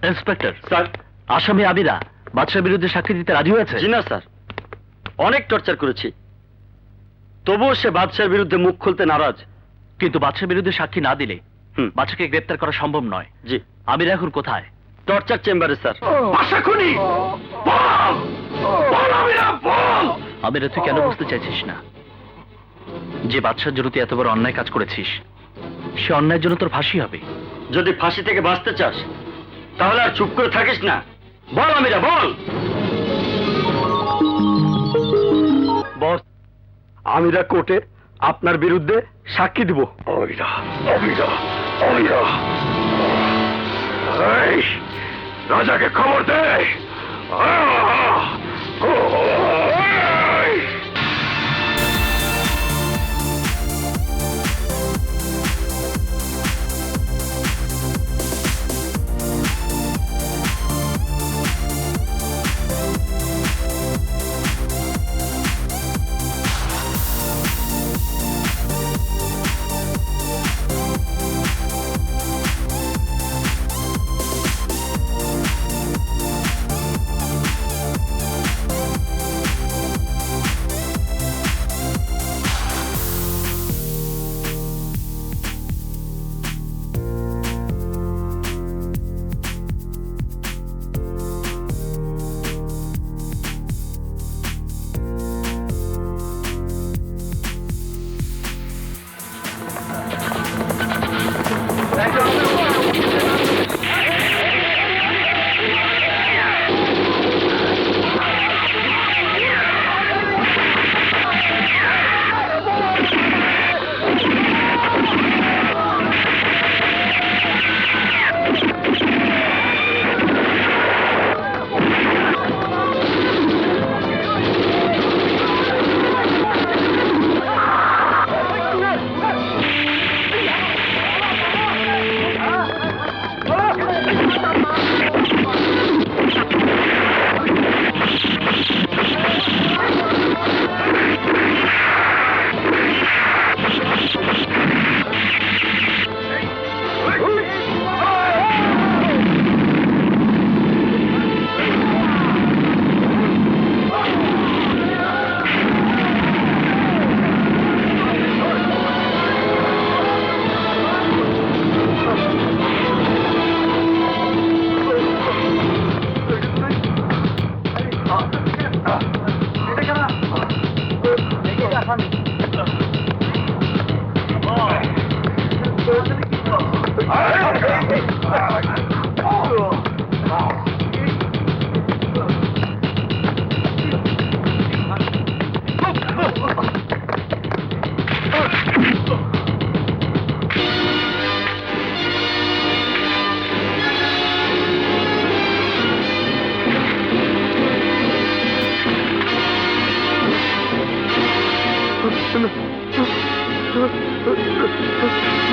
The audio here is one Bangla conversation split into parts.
ইন্সপেক্টর স্যার, আসামি আবিরা বাদশার বিরুদ্ধে সাক্ষী দিতে রাজি হয়েছে? জি না স্যার, অনেক টর্চার করেছি, তবুও সে বাদশার বিরুদ্ধে মুখ খুলতে নারাজ। কিন্তু বাদশার বিরুদ্ধে সাক্ষী না দিলে বাদশাকে গ্রেপ্তার করা সম্ভব নয়। জি। আবিরা এখন কোথায়? টর্চার চেম্বারে স্যার। আবিরা, তুই কেন বুঝতে চাইছিস না যে বাদশার জন্য তুই এত বড় অন্যায় কাজ করেছিস? সে অন্যায়ের জন্য তোর ফাঁসি হবে। যদি ফাঁসি থেকে বাঁচতে চাস তাহলে আর চুপ করে থাকিস না, বল আমিরা বল। বস, আমিরা কোর্টে আপনার বিরুদ্ধে সাক্ষী দিব। আমিরা, আমিরা, আমিরা, এই রাজাকে খবর দে।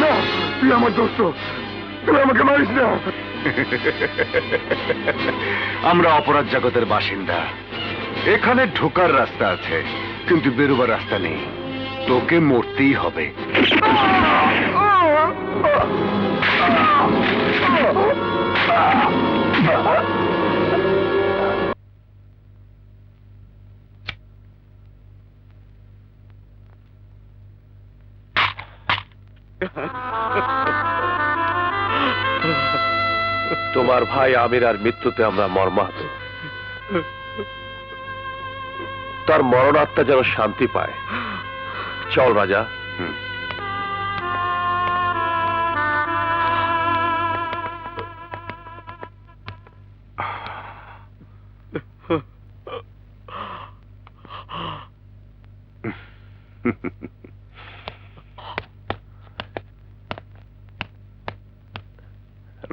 না, তুই আমার দোস্ত, তুই আমাকে মারিস না। আমরা অপরাধ জগতের বাসিন্দা, এখানে ঢোকার রাস্তা আছে কিন্তু বেরোবার রাস্তা নেই। তোকে মরতেই হবে। তোমার ভাই আমিরার মৃত্যুতে আমরা মর্মাহত। তার মরণাত্মা যেন শান্তি পায়। চল রাজা।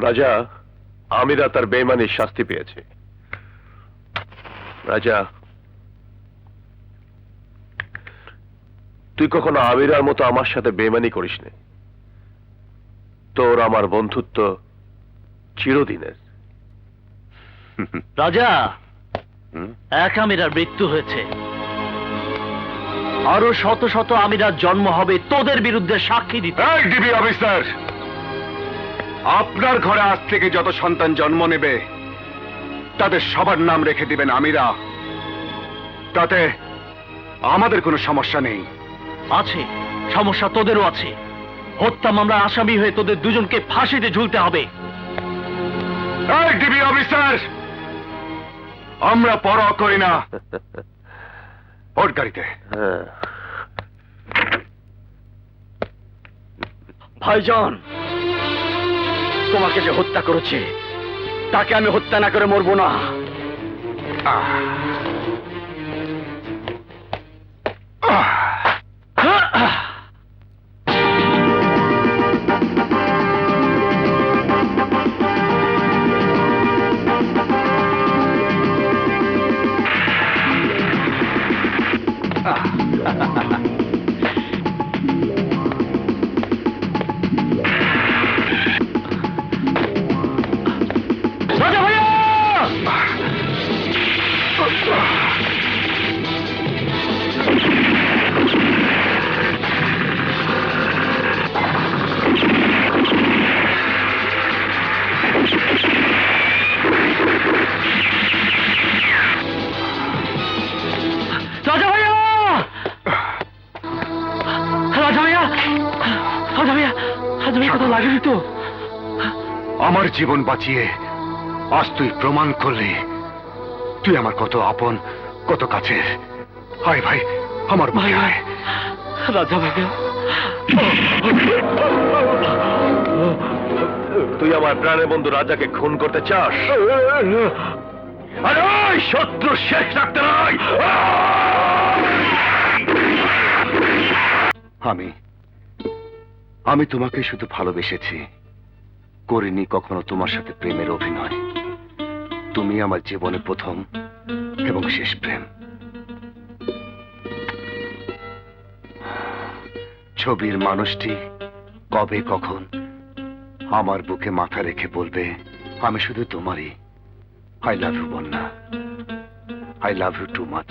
রাজা, আমিরা তার বেঈমানির শাস্তি পেয়েছে। রাজা, তুই কখনো আমিরার মতো আমার সাথে বেঈমানি করিস নি। তোর আমার বন্ধুত্ব চিরদিনের। রাজা, এক আমিরার মৃত্যু হয়েছে, আরো শত শত আমিরার জন্ম হবে তোদের বিরুদ্ধে সাক্ষী দিতে। এই ডিবি অফিসার, আপনার ঘরে আজ থেকে যত সন্তান জন্ম নেবে তাদের সবার নাম রেখে দিবেন আমিরা। তাতে আমাদের কোনো সমস্যা নেই। আছে সমস্যা, তোদেরও আছে। হত্যা মামলার আসামি হয়ে তোদের দুজনকে ফাঁসিতে ঝুলতে হবে। এই ডিবি অফিসার, আমরা পরোয়া করি না। ওর গাড়িতে। ভাইজান, তোমাকে যে হত্যা করেছে তাকে আমি হত্যা না করে মরবো না। আহ। আহ। রাজা ভাইয়া! রাজা ভাইয়া! রাজা ভাইয়া! রাজা ভাইয়া! রাজা ভাইয়া কোথাও লাগেনি তো? আমার জীবন বাঁচিয়ে আজ তুই প্রমাণ করলি তুই আমার কত আপন, কত কাছের। হায় ভাই, আমার ভাই। ভাইয়া! রাজা ভাইয়া! তুই আমার প্রাণের বন্ধু রাজাকে খুন করতে চাস? আরে ওই শত্রু শেষ রাখতে নয়। আমি তোমাকে শুধু ভালোবেসেছি, করিনি কখনো তোমার সাথে প্রেমের অভিনয়। তুমি আমার জীবনে প্রথম এবং শেষ প্রেম। ছবির মানুষটি কবে কখন আমার বুকে মাথা রেখে বলবে আমি শুধু তোমারই। I love you Bonya, I love you too much.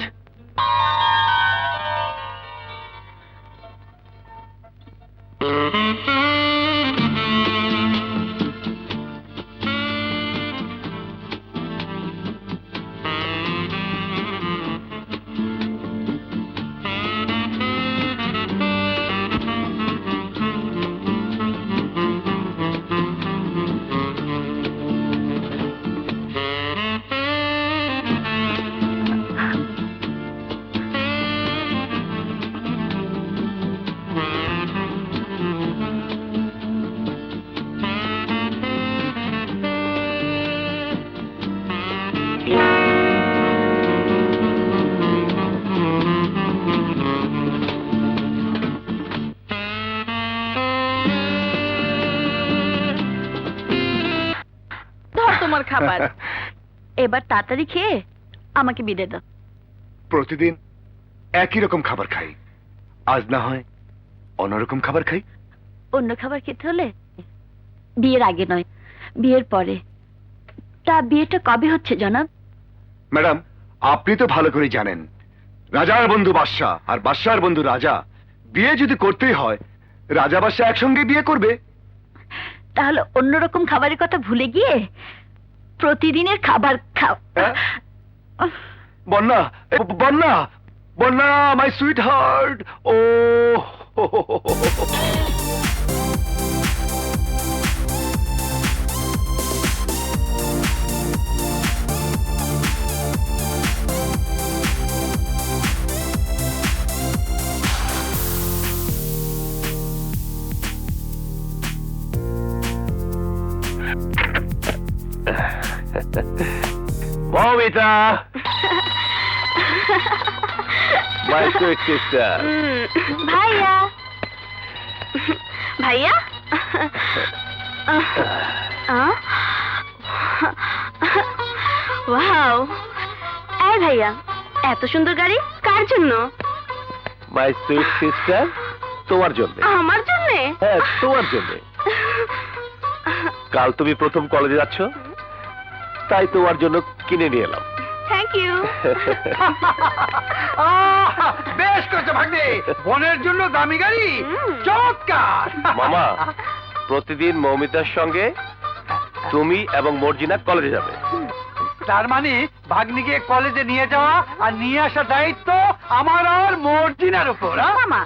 তোমার খাবার এবার তাড়াতাড়ি খেয়ে আমাকে বিদায় দাও। প্রতিদিন একই রকম খাবার খাই, আজ না হয় অন্যরকম খাবার খাই। অন্য খাবার খেতে হলে বিয়ের আগে নয়, বিয়ের পরে। তা বিয়েটা কবে হচ্ছে জনাব? ম্যাডাম, আপনি তো ভালো করে জানেন রাজার বন্ধু বাদশা আর বাদশার বন্ধু রাজা। বিয়ে যদি করতেই হয় রাজা বাদশা একসঙ্গে বিয়ে করবে। তাহলে অন্যরকম খাবারের কথা ভুলে গিয়ে প্রতিদিনের খাবার খাও। হ্যাঁ? Bonya, Bonya, Bonya, my sweetheart. ও Bobita, my sweet sister. ভাইয়া, ভাইয়া, ওয়াও, এই ভাইয়া, এত সুন্দর গাড়ি কার জন্য? My sweet sister, তোমার জন্য। আমার জন্য? হ্যাঁ, তোমার জন্য। কাল তুমি প্রথম কলেজে যাচ্ছ, তাই তোমার জন্য কিনে নিয়ে এলাম। Thank you. বেশ করেছো ভাগ্নে, বোনের জন্য দামি গাড়ি, চমৎকার। মামা প্রতিদিন মৌমিতার সঙ্গে তুমি এবং মর্জিনা কলেজে যাবে। তার মানে ভাগ্নিকে কলেজে নিয়ে যাওয়া আর নিয়ে আসার দায়িত্ব আমার আর মর্জিনার উপর। মামা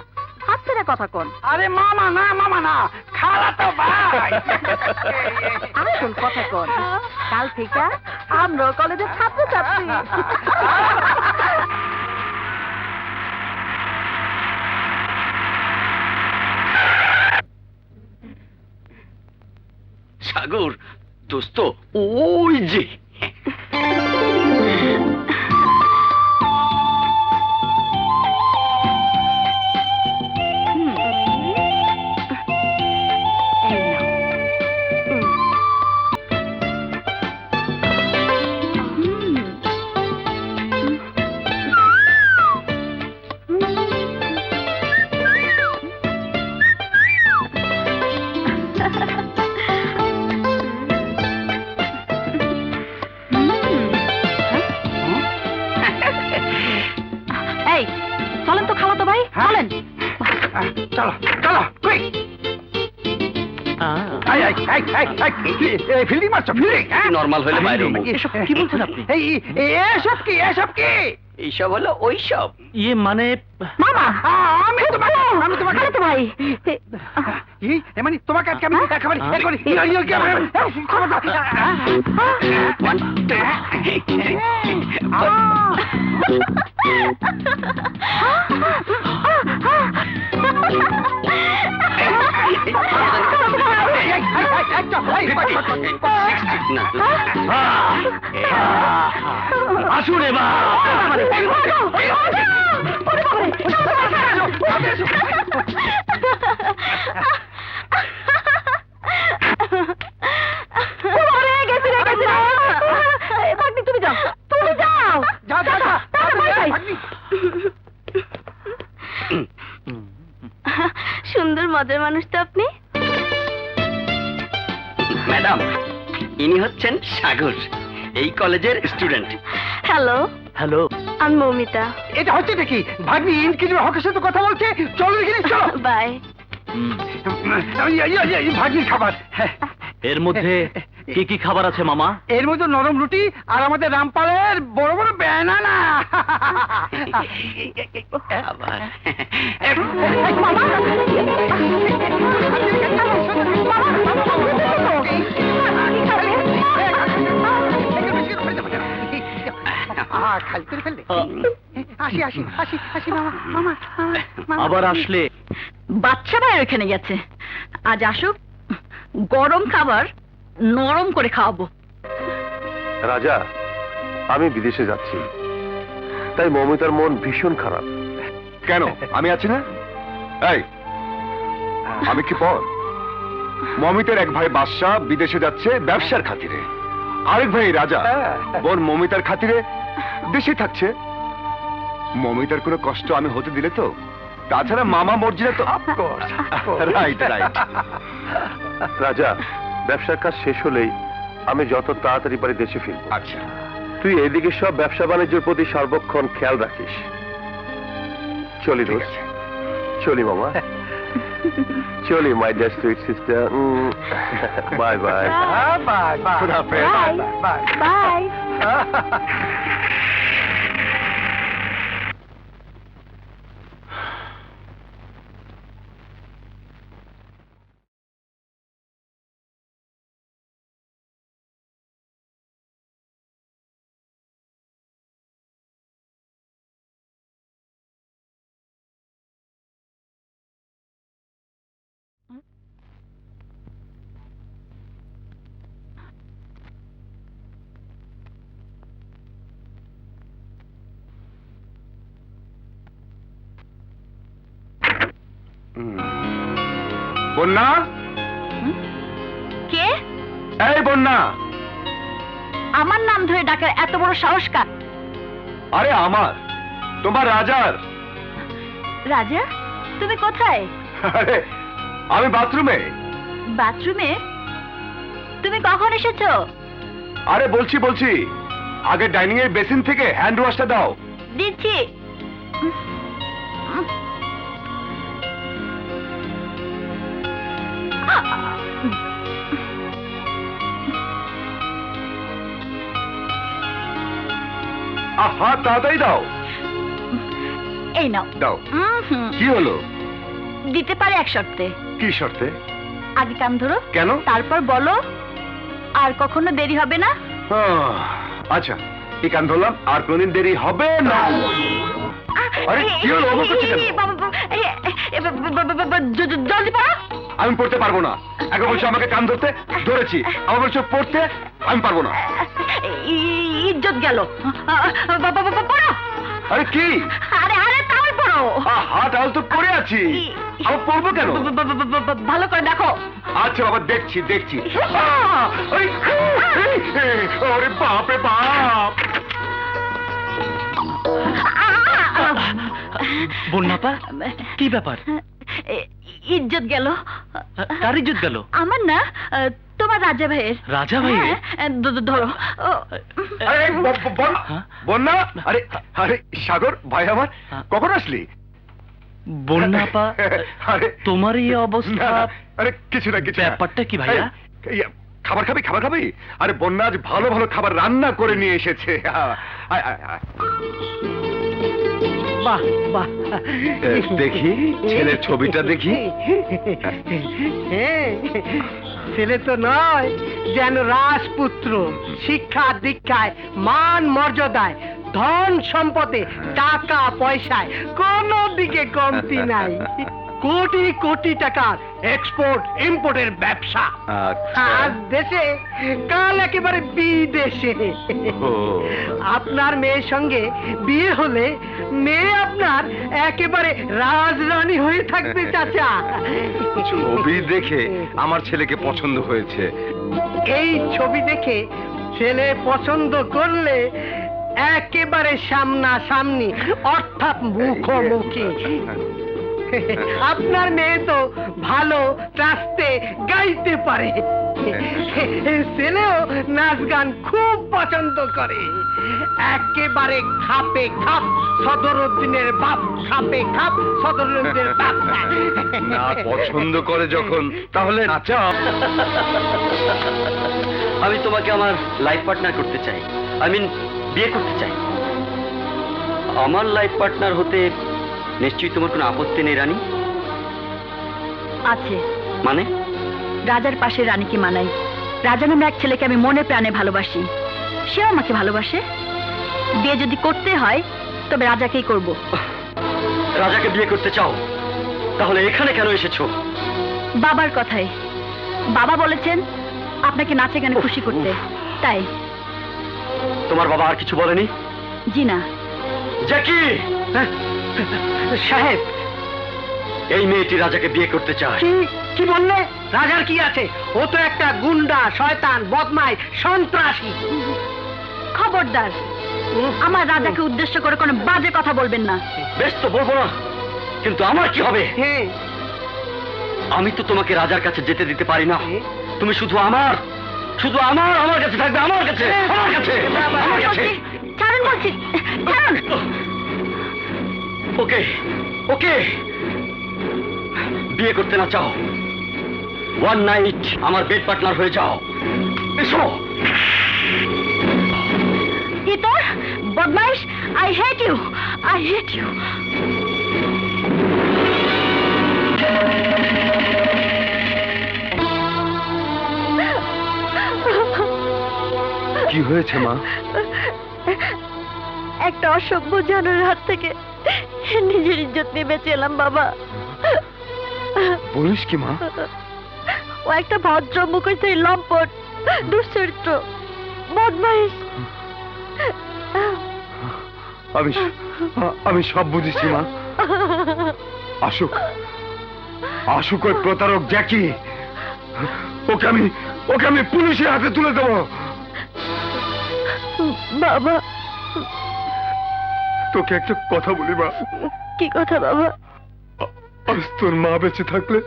হাত ছেড়ে কথা কোন। আরে মামা না, খালাতো ভাই। আসল কথা কোন, কাল থেকে আমরা কলেজে ছাত্র ছাত্রী। সাগর দোস্ত, ওই যে এই চলেন তো খালাতো ভাই, চলেন। চলো চলো, কুইক। ফিল্ডিং মারছো, ফিল্ডিং? নর্মাল হলে বাইরে হবো। এসব কি বলছেন আপনি? এসব কি? এইসব হলো ওইসব। ইয়ে মানে মামা আমি তোমাকে খালাতো ভাই, মানে তোমাকে আজকে আমি একেবারে আসুন এবার। তুমি যাও, তুমি যাও। সুন্দর মজার মানুষ তো আপনি। ম্যাডাম, ইনি হচ্ছেন সাগর, এই কলেজের স্টুডেন্ট। Hello, hello. আমি মৌমিতা। এটা হচ্ছে দেখি ভাগ্নি ইনকিজিবল হকের সাথে কথা বলছে। চলো দেখি, চলো। বাই। ভাগ্নির খাবার। এর মধ্যে কি কি খাবার আছে মামা? এর মধ্যে নরম রুটি আর আমাদের রামপালের বড় বড় ব্যানানা। আবার আসলে বাচ্চা ভাই ওখানে গেছে, আজ আসুক, গরম খাবার নরম করে খাওয়াবো। রাজা, আমি বিদেশে যাচ্ছি, তাই মৌমিতার মন ভীষণ খারাপ। কেন? আমি আছি না? এই, আমি কি পর? মমিতার এক ভাই বাদশাহ বিদেশে যাচ্ছে ব্যবসার খাতিরে, আরেক ভাই রাজা বোন মমিতার খাতিরে দেশে থাকছে। মমিতার কোনো কষ্ট আমি হতে দিলে তো? তাছাড়া মামা মর্জিনা তো রাইট রাইট। রাজা, ব্যবসার কাজ শেষ হলেই আমি যত তাড়াতাড়ি পারি দেশে ফিরব। আচ্ছা, তুই এদিকে সব ব্যবসা বাণিজ্যের প্রতি সর্বক্ষণ খেয়াল রাখিস। চলি ঠিক দোস্ত, আছে। চলি মামা, চলি my dear sweet sister. Bye bye. খুদাহাফেজ। বাই। বন্যা, কে? এই বন্যা। আমার নাম ধরে ডাকার এত বড় সাহস কার? আরে আমার, তোমার রাজার। রাজা, তুমি কোথায়? আরে আমি বাথরুমে। বাথরুমে? তুমি কখন এসেছো? আরে বলছি আগে ডাইনিং এর বেসিন থেকে হ্যান্ড ওয়াশটা দাও। দিচ্ছি। হাত তাড়াতাড়ি দাও। এই নাও। দাও। হুম, কি হলো? দিতে পারে এক শর্তে। কি শর্তে? আগে কান ধরো, কেন? তারপর বলো, আর কখনো দেরি হবে না। আচ্ছা, এই কান ধরলাম, আর কোনদিন দেরি হবে না। আরে কি হলো? অবাক হচ্ছে কেন? জলদি পড়ো। আমি পড়তে পারবো না। একবার বলছো আমাকে কান ধরতে, ধরেছি। আবার বলছো পড়তে, আমি পারবো না। ইজ্জত গেল। পড়ো। আরে কি? আরে আরে তাহলে পড়ো। হাত আল তো পড়ে আছি, আবার পড়বো কেন? ভালো করে দেখো। আচ্ছা বাবা, দেখছি দেখছি। আরে বাপ রে বাপ! বন্যাপা, কি ব্যাপার? ইজ্জত গেল। কার ইজ্জত গেল? আমার না, তোমার রাজা ভাইয়ের। রাজা ভাইয়ের? হ্যাঁ, ধরো। আরে হ্যাঁ? বন্যা! আরে আরে সাগর ভাই আমার, কখন আসলি? বন্যাপা, আরে তোমার এই অবস্থা? না, আরে কিছু না কিছু না। ব্যাপারটা কি ভাইয়া? এই, খাবার খাবি খাবার খাবি? আরে বন্যা আজ ভালো ভালো খাবার রান্না করে নিয়ে এসেছে। আয়, আয়, আয়। বাহ বাহ, দেখি ছেলের ছবিটা দেখি। হ্যাঁ, ছেলে তো নয়, যেন রাজপুত্র। শিক্ষা দীক্ষায়, মান মর্যাদায়, ধন সম্পদে, টাকা পয়সায় কোনো দিকে কমতি নাই। কোটি কোটি টাকার এক্সপোর্ট ইম্পোর্টের ব্যবসা। আজ দেশে, কাল একেবারে বিদেশে। আপনার মেয়ের সঙ্গে বিয়ে হলে মেয়ে আপনার একেবারে রাজরানী হয়ে থাকবে চাচা। ছবি দেখে আমার ছেলেকে পছন্দ হয়েছে। এই ছবি দেখে ছেলে পছন্দ করলে একেবারে সামনাসামনি, অর্থাৎ মুখোমুখি। আপনার মেয়ে তো ভালো নাচতে গাইতে পারে, ছেলেও নাচ গান খুব পছন্দ করে। একেবারে খাপে খাপ সদরুদ্দিনের বাপ, খাপে খাপ সদরুদ্দিনের বাপ। না পছন্দ করে যখন, তাহলে নাচাও। আমি তোমাকে আমার লাইফ পার্টনার করতে চাই, বিয়ে করতে চাই। আমার লাইফ পার্টনার হতে নিশ্চয়ই তোমার কোনো আপত্তি নেই রানী? আছে। মানে? রাজার পাশে রানীকে মানাই। রাজা নামে এক ছেলেকে আমি মনে প্রাণে ভালোবাসি, সেও আমাকে ভালোবাসে। বিয়ে যদি করতে হয় তবে রাজাকেই করব। রাজাকে বিয়ে করতে চাও? তাহলে এখানে কেন এসেছো? বাবার কথায়। বাবা বলেছেন আপনাকে নাচে গানে খুশি করতে, তাই। তোমার বাবা আর কিছু বলেনি? জি না। জ্যাকি সাহেব, এই মেয়েটি রাজাকে বিয়ে করতে চায়। কি বললে? রাজার কি আছে? ও তো একটা গুন্ডা, শয়তান, বদমাই, সন্ত্রাসী। খবরদার, আমার রাজাকে উদ্দেশ্য করে কোনো বাজে কথা বলবেন না। বেশ তো বলবো না, কিন্তু আমার কি হবে? হ্যাঁ, আমি তো তোমাকে রাজার কাছে যেতে দিতে পারি না। তুমি শুধু আমার কাছে থাকবে, আমার কাছে। ছাড়ুন বলছি, ছাড়ুন। ওকে ওকে, বিয়ে করতে না চাও, ওয়ান নাইট আমার বেড পার্টনার হয়ে যাও। এসো। ইতর বদমাইশ, I hate you, I hate you. কি হয়েছে মা? একটা অসভ্য জানোয়ারের হাত থেকে নিজের ইজ্জত নিয়ে বেঁচে এলাম বাবা। বলিস কি মা? ও একটা ভদ্র মুখোশধারী লম্পট, দুশ্চরিত্র, বদমাইশ। আমি সব বুঝেছি মা। আসুক ওই প্রতারক জ্যাকি। ওকে আমি পুলিশের হাতে তুলে দেবো। বাবা, তোকে একটা কথা বলি মা। কি কথা বাবা? আজ তোর মা বেঁচে থাকলে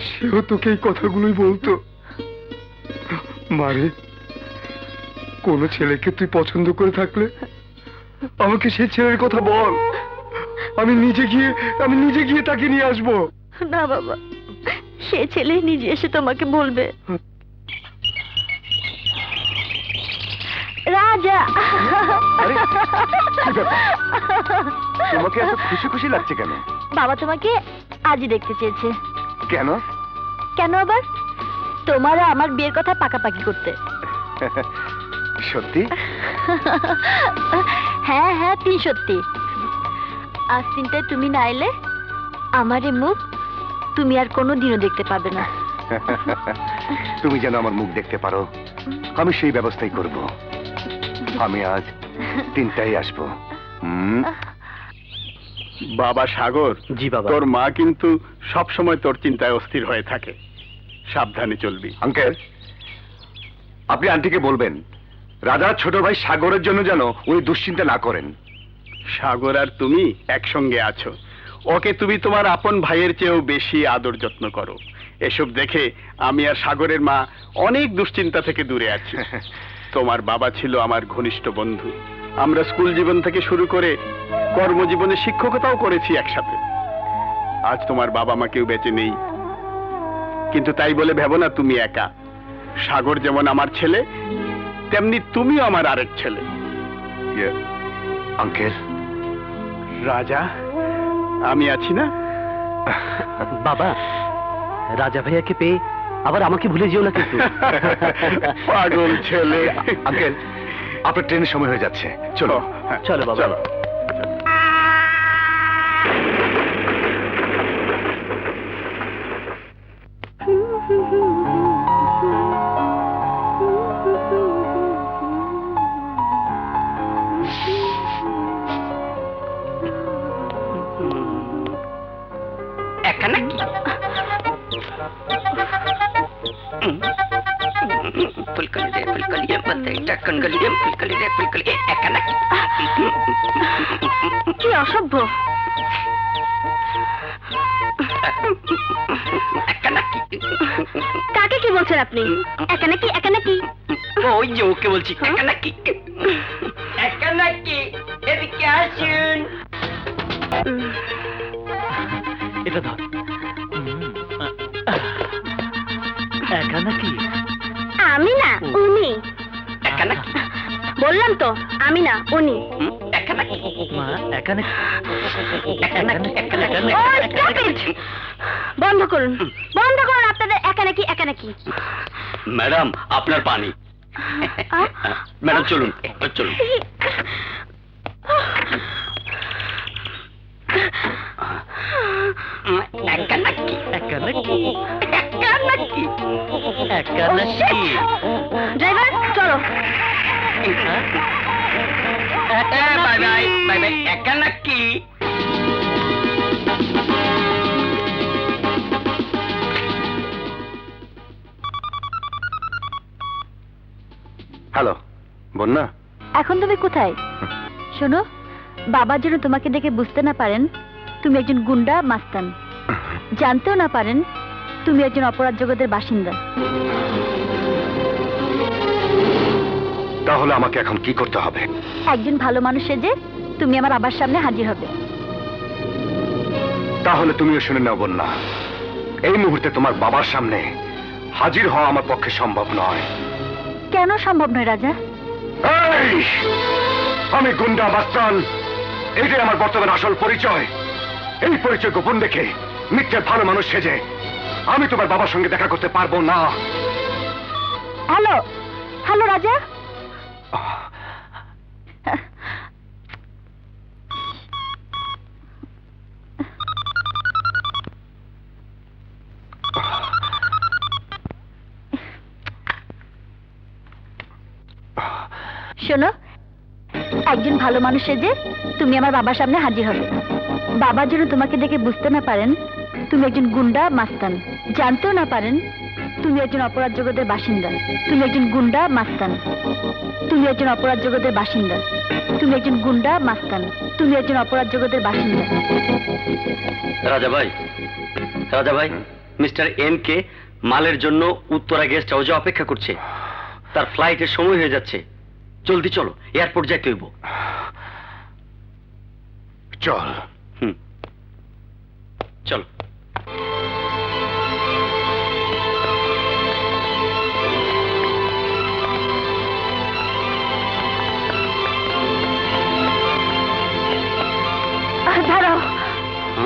সেও তোকে এই কথাগুলোই বলতো। মারে, কোন ছেলেকে তুই পছন্দ করে থাকলে আমাকে সেই ছেলের কথা বল। আমি নিজে গিয়ে তাকে নিয়ে আসবো। না বাবা, সে ছেলে নিজে এসে তোমাকে বলবে। রাজ রাজা আরে, কি ব্যাপার? তোমাকে এত খুশি খুশি লাগছে কেন? বাবা তোমাকে আজই দেখতে চেয়েছে। কেন? কেন আবার? তোমার আর আমার বিয়ের কথা পাকাপাকি করতে। সত্যি? হ্যাঁ হ্যাঁ, তুই সত্যি। আজ তিনটায় তুমি না এলে আমার এই মুখ তুমি আর কোনোদিনও দেখতে পাবে না। তুমি যেন আমার মুখ দেখতে পারো, আমি সেই ব্যবস্থাই করব। আমি আজ 3টায় আসবো। বাবা সাগর, জি বাবা। তোর মা কিন্তু সব সময় তোর চিন্তায় অস্থির হয়ে থাকে, সাবধানে চলবি। আঙ্কেল, আপনি আন্টিকে বলবেন রাজার ছোট ভাই সাগরের জন্য যেন উনি দুশ্চিন্তা না করেন। সাগর আর তুমি একসঙ্গে আছো, ওকে তুমি তোমার আপন ভাইয়ের চেয়েও বেশি আদর যত্ন করো। এসব দেখে আমি আর সাগরের মা অনেক দুশ্চিন্তা থেকে দূরে আছি। তোমার বাবা ছিল আমার ঘনিষ্ঠ বন্ধু, আমরা স্কুল জীবন থেকে শুরু করে কর্মজীবনে শিক্ষকতাও করেছি একসাথে। আজ তোমার বাবা মা কেউ বেঁচে নেই, কিন্তু তাই বলে ভেবো না তুমি একা। সাগর যেমন আমার ছেলে, তেমনি তুমিও আমার আরেক ছেলে। আঙ্কেল, রাজা, আমি আছি না? বাবা, রাজা ভাইয়াকে পেয়ে আবার আমাকে ভুলে যেও না কিন্তু। পাগল ছেলে। আঙ্কেল, আপনার ট্রেনের সময় হয়ে যাচ্ছে, চলো। চলো বাবা। চলো। একা নাকি? ফুলকলি রে ফুলকলি বলতে টাকন গলি রে ফুলকলি রে ফুলকলি, একা নাকি? কি অসভ্য! একা নাকি? কাকে কি বলছেন আপনি? একা নাকি? একা নাকি? ওই যে ওকে বলছি, একা নাকি? একা নাকি? এদিকে আসুন। এটা ধর। একা নাকি? আমি না, উনি। একা নাকি? বললাম তো, আমি না, উনি। একা নাকি? মা, একা নাকি? একা নাকি? একা নাকি? ও, stop it! বন্ধ করুন, বন্ধ করুন আপনাদের একা নাকি একা নাকি। ম্যাডাম, আপনার পানি। ম্যাডাম চলুন, চলুন। একা নাকি? একা নাকি? একা নাকি? একা নাকি? ড্রাইভার চলো। Bye bye bye bye. একা নাকি? হ্যালো, বন্যা। এখন তুমি কোথায়? শোনো, বাবা যেন তোমাকে দেখে বুঝতে না পারেন তুমি একজন গুন্ডা মাস্তান, জানতেও না পারেন তুমি একজন অপরাধ জগতের বাসিন্দা। তাহলে আমাকে এখন কি করতে হবে? একজন ভালো মানুষ সেজে তুমি আমার বাবার সামনে হাজির হবে। তাহলে তুমিও শুনে নাও বন্যা, এই মুহূর্তে তোমার বাবার সামনে হাজির হওয়া আমার পক্ষে সম্ভব নয়। কেন সম্ভব নয় রাজা? এই, আমি গুন্ডা মাস্তান, এটাই আমার বর্তমান আসল পরিচয়। এই পরিচয় গোপন রেখে মিথ্যে ভালো মানুষ সেজে আমি তোমার বাবার সঙ্গে দেখা করতে পারবো না। হ্যালো, হ্যালো রাজা। শোনো, একজন ভালো মানুষ সেজে তুমি আমার বাবার সামনে হাজির হবে। বাবা যেন তোমাকে দেখে বুঝতে না পারেন তুমি একজন গুন্ডা মাস্তান, জানতেও না পারেন তুমি একজন অপরাধ জগতের বাসিন্দা। তুমি একজন গুন্ডা মাস্তান, তুমি একজন অপরাধ জগতের বাসিন্দা, তুমি একজন গুন্ডা মাস্তান, তুমি একজন অপরাধ জগতের বাসিন্দা। রাজা ভাই, রাজা ভাই, মিস্টার এন কে মালের জন্য উত্তরা গেস্ট হাউসে অপেক্ষা করছে। তার ফ্লাইটের সময় হয়ে যাচ্ছে, জলদি চলো, এয়ারপোর্ট যাইতে হইব। চল। চলো।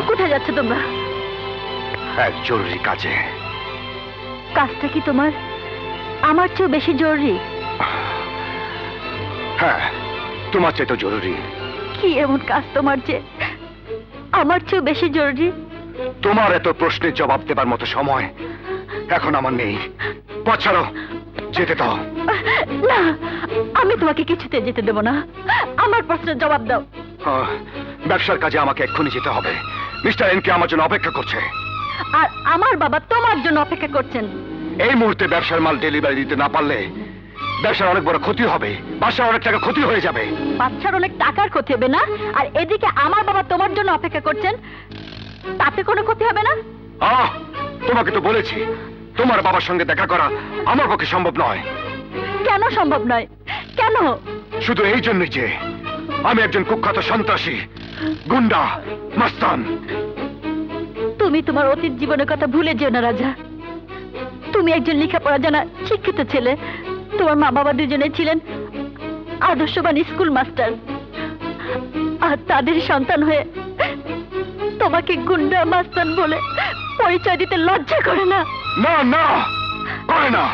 কোথায় যাচ্ছ তোমরা? এক জরুরি কাজে। কাজটা কি তোমার আমার চেয়েও বেশি জরুরি? হ্যাঁ, তোমার চেয়ে তো জরুরি। কি এমন কাজ তোমার যে আমার চেয়েও বেশি জরুরি? তোমার এত প্রশ্নের জবাব দেবার মতো সময় এখন আমার নেই। পথ ছাড়ো, যেতে দাও। না, আমি তোমাকে কিছুতে যেতে দেব না। আমার প্রশ্নের জবাব দাও। ব্যবসার কাজে আমাকে এক্ষুনি যেতে হবে। মিস্টার এনকে আমার জন্য অপেক্ষা করছে। আর আমার বাবা তোমার জন্য অপেক্ষা করছেন। এই মুহূর্তে ব্যবসার মাল ডেলিভারি দিতে না পারলে ব্যবসার অনেক বড় ক্ষতি হবে, বাসার অনেক টাকা ক্ষতি হয়ে যাবে। বাচ্চার অনেক টাকার ক্ষতি হবে না, আর এদিকে আমার বাবা তোমার জন্য অপেক্ষা করছেন, তাতে কোনো ক্ষতি হবে না? তোমাকে তো বলেছি তোমার বাবার সঙ্গে দেখা করা আমার পক্ষে সম্ভব নয়। কেন সম্ভব নয়? কেন? শুধু এই জন্যই যে আমি একজন কুখ্যাত সন্ত্রাসী, গুন্ডা, মাস্তান। তুমি তোমার অতীত জীবনের কথা ভুলে যেও না রাজা। তুমি একজন লেখাপড়া জানা শিক্ষিত ছেলে। তোমার মা বাবা দুজনে ছিলেন আদর্শবান স্কুল মাস্টার, আর তাদের সন্তান হয়ে তোমাকে গুন্ডা মাস্তান বলে পরিচয় দিতে লজ্জা করে না? না না, করে না।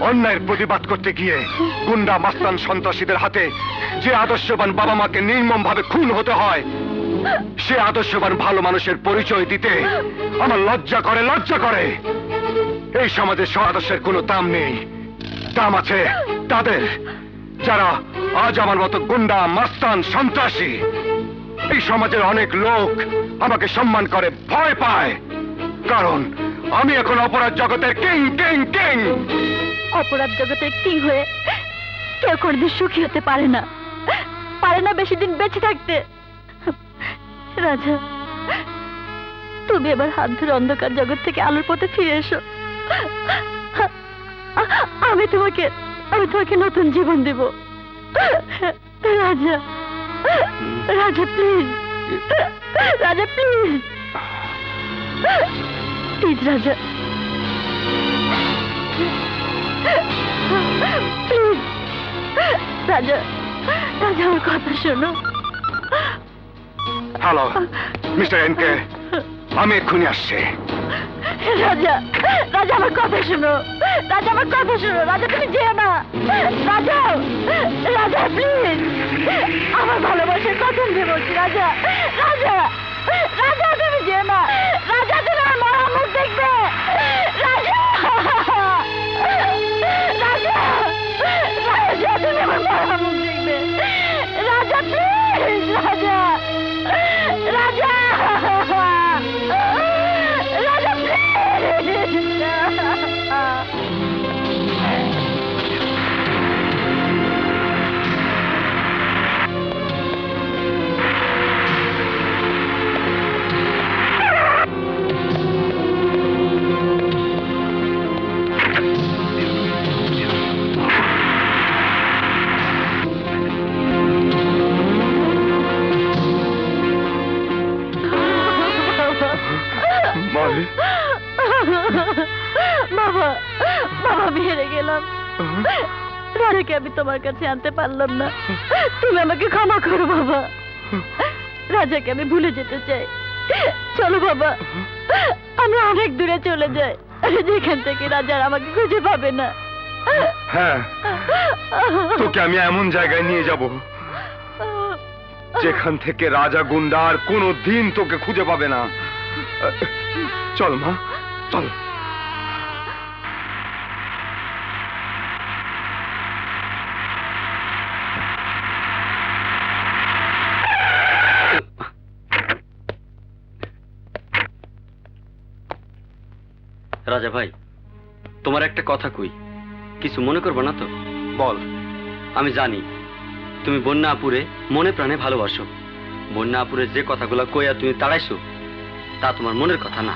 অন্যায়ের প্রতিবাদ করতে গিয়ে গুন্ডা, মাস্তান, সন্ত্রাসীদের হাতে যে আদর্শবান বাবা মাকে নির্মম ভাবে খুন হতে হয়, সে আদর্শবান ভালো মানুষের পরিচয় দিতে আমার লজ্জা করে, লজ্জা করে। এই সমাজে আদর্শের কোনো দাম নেই। দাম আছে তাদের যারা আজ আমার মতো গুন্ডা, মাস্তান, সন্ত্রাসী। এই সমাজের অনেক লোক আমাকে সম্মান করে, ভয় পায়, কারণ আমি এখন অপরাধ জগতের কিং, কিং, কিং। অপরাধ জগতের কিং হয়ে কেউ কোনদিন সুখী হতে পারে না, পারে না বেশি দিন বেঁচে থাকতে। রাজা, তুমি এবার হাত ধরে অন্ধকার জগৎ থেকে আলোর পথে ফিরে এসো। আমি তোমাকে নতুন জীবন দেব। রাজা, রাজা প্লিজ, রাজা প্লিজ, প্লিজ রাজা, প্লিজ রাজা, রাজা আমার কথা শোনো। হ্যালো মিস্টার এনকে, আমি এক্ষুনি আসছি। রাজা, রাজা আমার কথা শোনো, রাজা আমার কথা শোনো। রাজা তুমি যেও না। রাজা, রাজা প্লিজ, আমার ভালোবাসার কথা দিয়ে বলছি। রাজা, রাজা, রাজা তুমি যেও না। রাজা তুমি আমার মরা মুখ দেখবে। রাজা, রাজা, রাজা তুমি আমার মরা মুখ দেখবে। রাজা প্লিজ, রাজা, রাজা, রাজা প্লিজ। মালি, বাবা, বাবা আমি হেরে গেলাম। রাজাকে আমি তোমার কাছে আনতে পারলাম না, তুমি আমাকে ক্ষমা করো বাবা। রাজাকে আমি ভুলে যেতে চাই। চলো বাবা, আমি অনেক দূরে চলে যাই, যেখান থেকে রাজা আর আমাকে খুঁজে পাবে না। হ্যাঁ, তোকে আমি এমন জায়গায় নিয়ে যাব যেখান থেকে রাজা, গুন্ডা আর কোনো দিন তোকে খুঁজে পাবে না। চল মা, চল। রাজা ভাই, তোমার একটা কথা কই, কিছু মনে করবে না তো? বল। আমি জানি তুমি বন্যা আপুরে মনে প্রাণে ভালোবাসো। বন্যা আপুরে যে কথাগুলো কইয়া তুমি তাড়াইছো, তা তোমার মনের কথা না।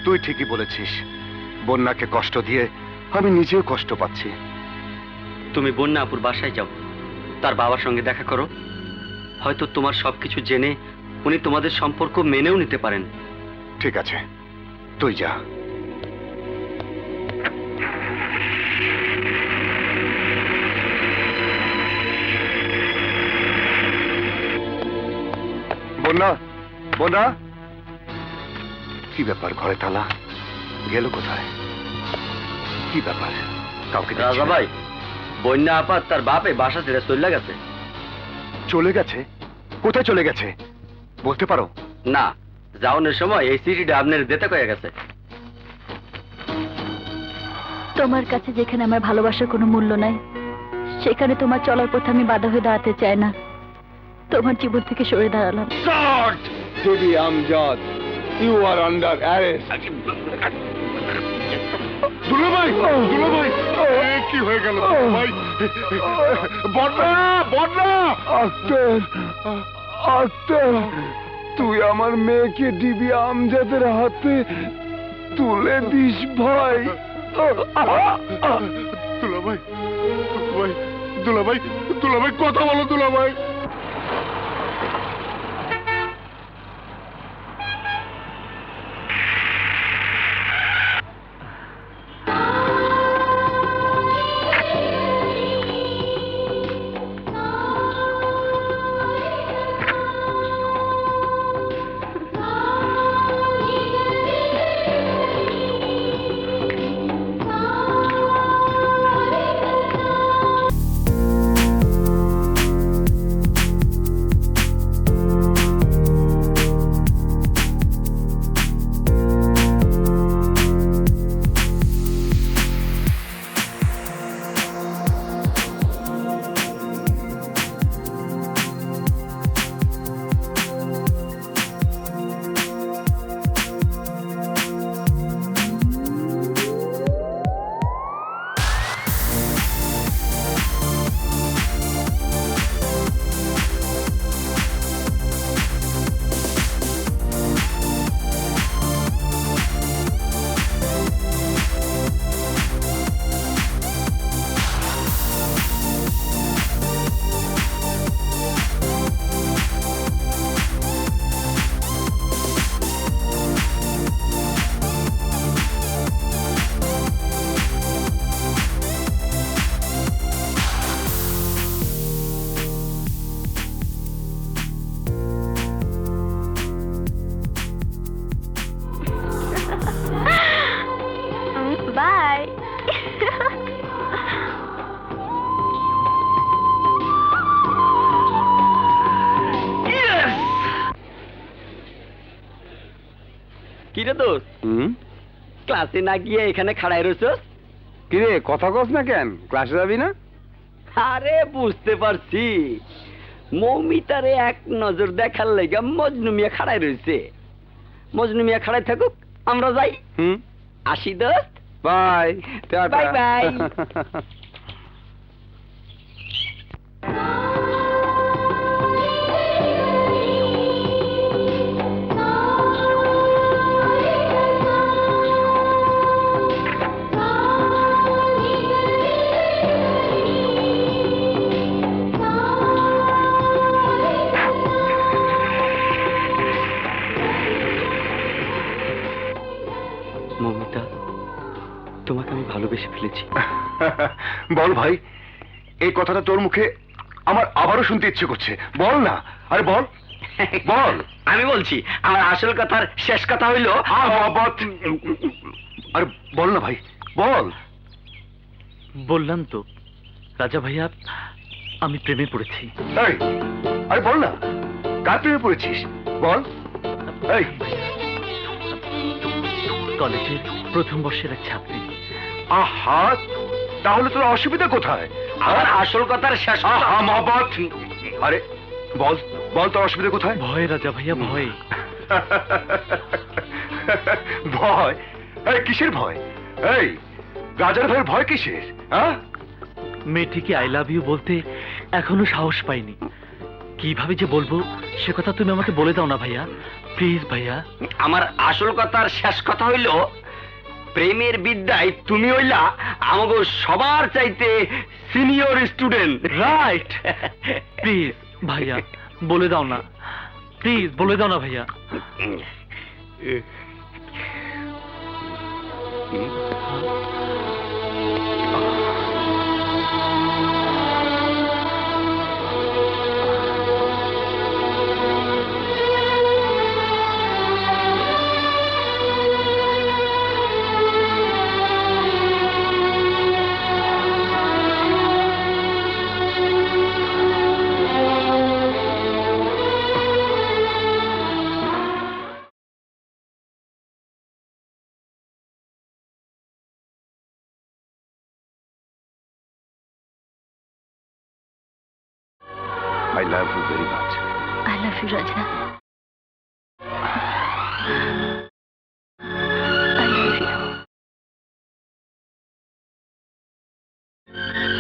তুই ঠিকই বলেছিস, বন্যাকে কষ্ট দিয়ে আমি নিজেও কষ্ট পাচ্ছি। তুমি বন্যা আপুর বাসায় যাও, তার বাবার সঙ্গে দেখা করো। হয়তো তোমার সবকিছু জেনে উনি তোমাদের সম্পর্ক মেনেও নিতে পারেন। ঠিক আছে, তুই যা। বন্যা, বন্যা, কি ব্যাপার, ঘরে তালা? গেল কোথায়? কি ব্যাপার? কাউকে দেখছি রাজা না। ভাই, বন্যা আপাত তার বাপে বাসা ছেড়ে চলে গেছে। চলে গেছে? কোথায় চলে গেছে বলতে পারো? না, যাওয়ানোর সময় এই চিঠিটা আপনার দিতে কয়ে গেছে। তোমার কাছে যেখানে আমার ভালোবাসার কোনো মূল্য নাই, সেখানে তোমার চলার পথে আমি বাধা হয়ে দাঁড়াতে চাই না। তোমার জীবন থেকে সরে দাঁড়ালাম। Debi Amjad, you are under arrest. দুলাভাই, দুলাভাই, কি হয়ে গেল ভাই? বড়রা, বড়রা! আক্তার, আক্তার, তুই আমার মেয়েকে ডিবি আমজাদের হাতে তুলে দিস ভাই। দুলাভাই, দুলাভাই, দুলাভাই, দুলাভাই, কথা বলো দুলাভাই। বাই। কি রে দোস্ত, ক্লাসে না গিয়ে এখানে খাড়াই রয়েছস? কিরে, কথা কস না কেন? ক্লাসে যাবি না? আরে বুঝতে পারছি, মৌমিতারে এক নজর দেখার লেগে মজনু মিয়া খাড়াই রয়েছে। মজনু মিয়া খাড়াই থাকুক, আমরা যাই। আসি দোস্ত, বাই। Bye bye. মৌমিতা, তোমাকে আমি ভালোবেসে ফেলেছি। বল ভাই, এই কথাটা তোর মুখে আমার আবারও শুনতে ইচ্ছে করছে। বল না, আরে বল, বল। আমি বলছি, আমার আসল কথার শেষ কথা হইলো, আরে বল না ভাই, বল। বললাম তো রাজা ভাইয়া, আমি প্রেমে পড়েছি। এই, আরে বল না, কার প্রেমে পড়েছিস? বল। এই, কলেজের প্রথম বর্ষের এক ছাত্রী। আহা, তাহলে তোর অসুবিধা কোথায়? আমার আসল কথার শেষ কথা। আহা, মহব্বত। আরে বল, বল তোর অসুবিধা কোথায়? ভয় রাজা ভাইয়া, ভয়। ভয়? এই কিসের ভয়? এই রাজার ভাইয়ের ভয় কিসের? হ্যাঁ, মেয়েটিকে আই লাভ ইউ বলতে এখনো সাহস পাইনি। কিভাবে যে বলবো সে কথা তুমি আমাকে বলে দাও না ভাইয়া, প্লিজ ভাইয়া। আমার আসল কথার শেষ কথা হইলো, প্রেমের বিদ্যায় তুমি হইলা আমাকে সবার চাইতে সিনিয়র স্টুডেন্ট। রাইট। প্লিজ ভাইয়া, বলে দাও না, প্লিজ বলে দাও না ভাইয়া। Love you very much. I love you Raja. I love you.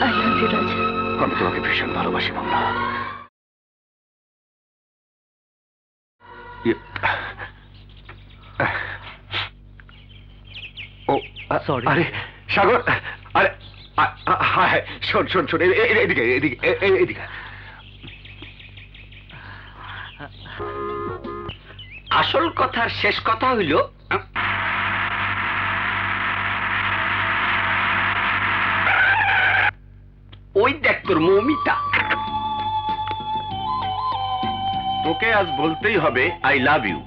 I love you Raja. আমি তোমাকে ভীষণ ভালোবাসি মামলা। ও Sorry. আরে সাগর, আরে হায়, শোন শোন শোন, এদিকে এদিকে এদিকে। আসল কথার শেষ কথা হইল, ওই দেখ তোর মৌমিতা। তোকে আজ বলতেই হবে আই লাভ ইউ।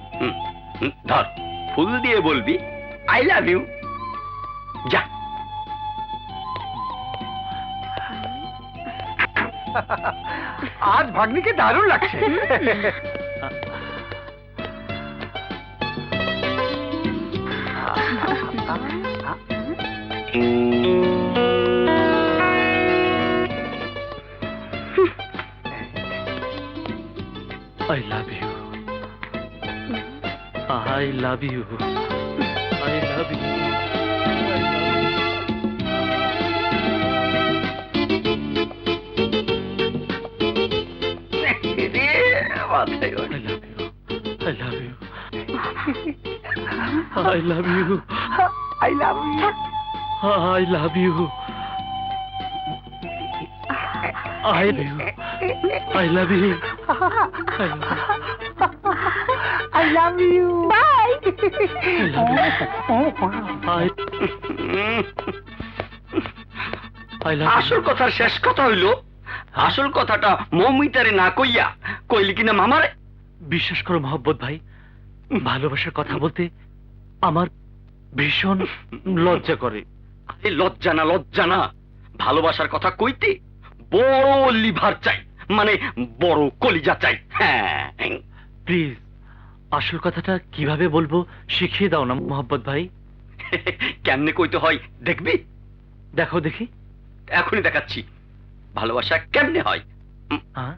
ধর, ফুল দিয়ে বলবি আই লাভ ইউ। যা। আজ ভাগ্নিকে দারুণ লাগছে। I love you. I love you. I love you. মাথায় ওর। I love you. I love you. I love you. I love you. I love you. I love you. I love you. Bye. I love আসল you. কথার শেষ কথা হইল, আসল কথাটা মৌমিতারে না কইয়া কইলি কিনা মামারে। বিশ্বাস করো মহব্বত ভাই, ভালোবাসার কথা বলতে আমার ভীষণ লজ্জা করে। আরে লজ্জা না, লজ্জা না, ভালোবাসার কথা কইতে বড় লিভার চাই, মানে বড় কলিজা চাই। হ্যাঁ, প্লিজ আসল কথাটা কিভাবে বলবো শিখিয়ে দাও না মহব্বত ভাই। কেমনে কইতে হয় দেখবি? দেখো দেখি। এখনই দেখাচ্ছি ভালোবাসা কেমনে হয়। হ্যাঁ?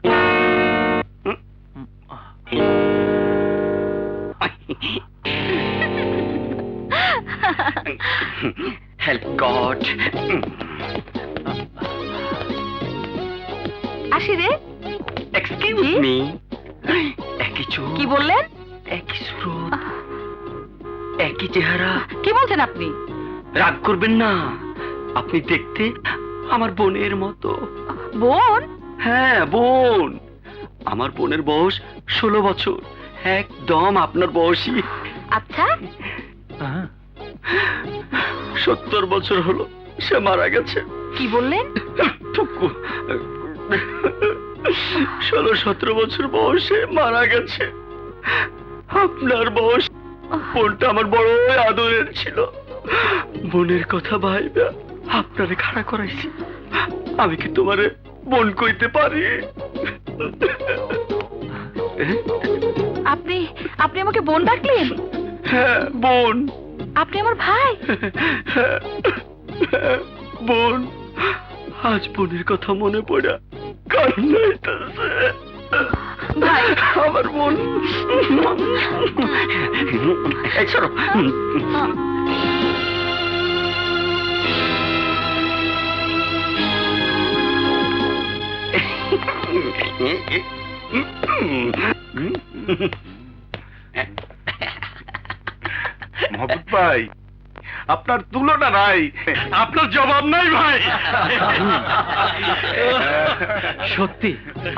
Help god. আসি রে। Excuse me. একই চোখ, কি বললেন? একই স্রোত, একই চেহারা। কি বলছেন আপনি? রাগ করবেন না, আপনি দেখতে আমার বোনের মতো। বোন? হ্যাঁ বোন। আমার বোনের বয়স 16 বছর, একদম আপনার বয়সী। আচ্ছা, হ্যাঁ? 70 বছর হলো সে মারা গেছে। কি বললেন? 16-17 বছর বয়সে মারা গেছে। আপনার বয়স। বোনটা আমার বড় আদরের ছিল। বোনের কথা ভাইবা আপনারে খাড়া করাইছি। আমি কি তোমারে বোন কইতে পারি? আপনি আপনি আমাকে বোন ডাকলেন? হ্যাঁ বোন। আপনি আমার ভাই? বোন, আজ বোনের কথা মনে পড়া কান্না হইতাছে। ভাই। আমার বোন। এই সরো। মহব্বত ভাই, আপনার তুলনা নাই, আপনার জবাব নাই ভাই। সত্যি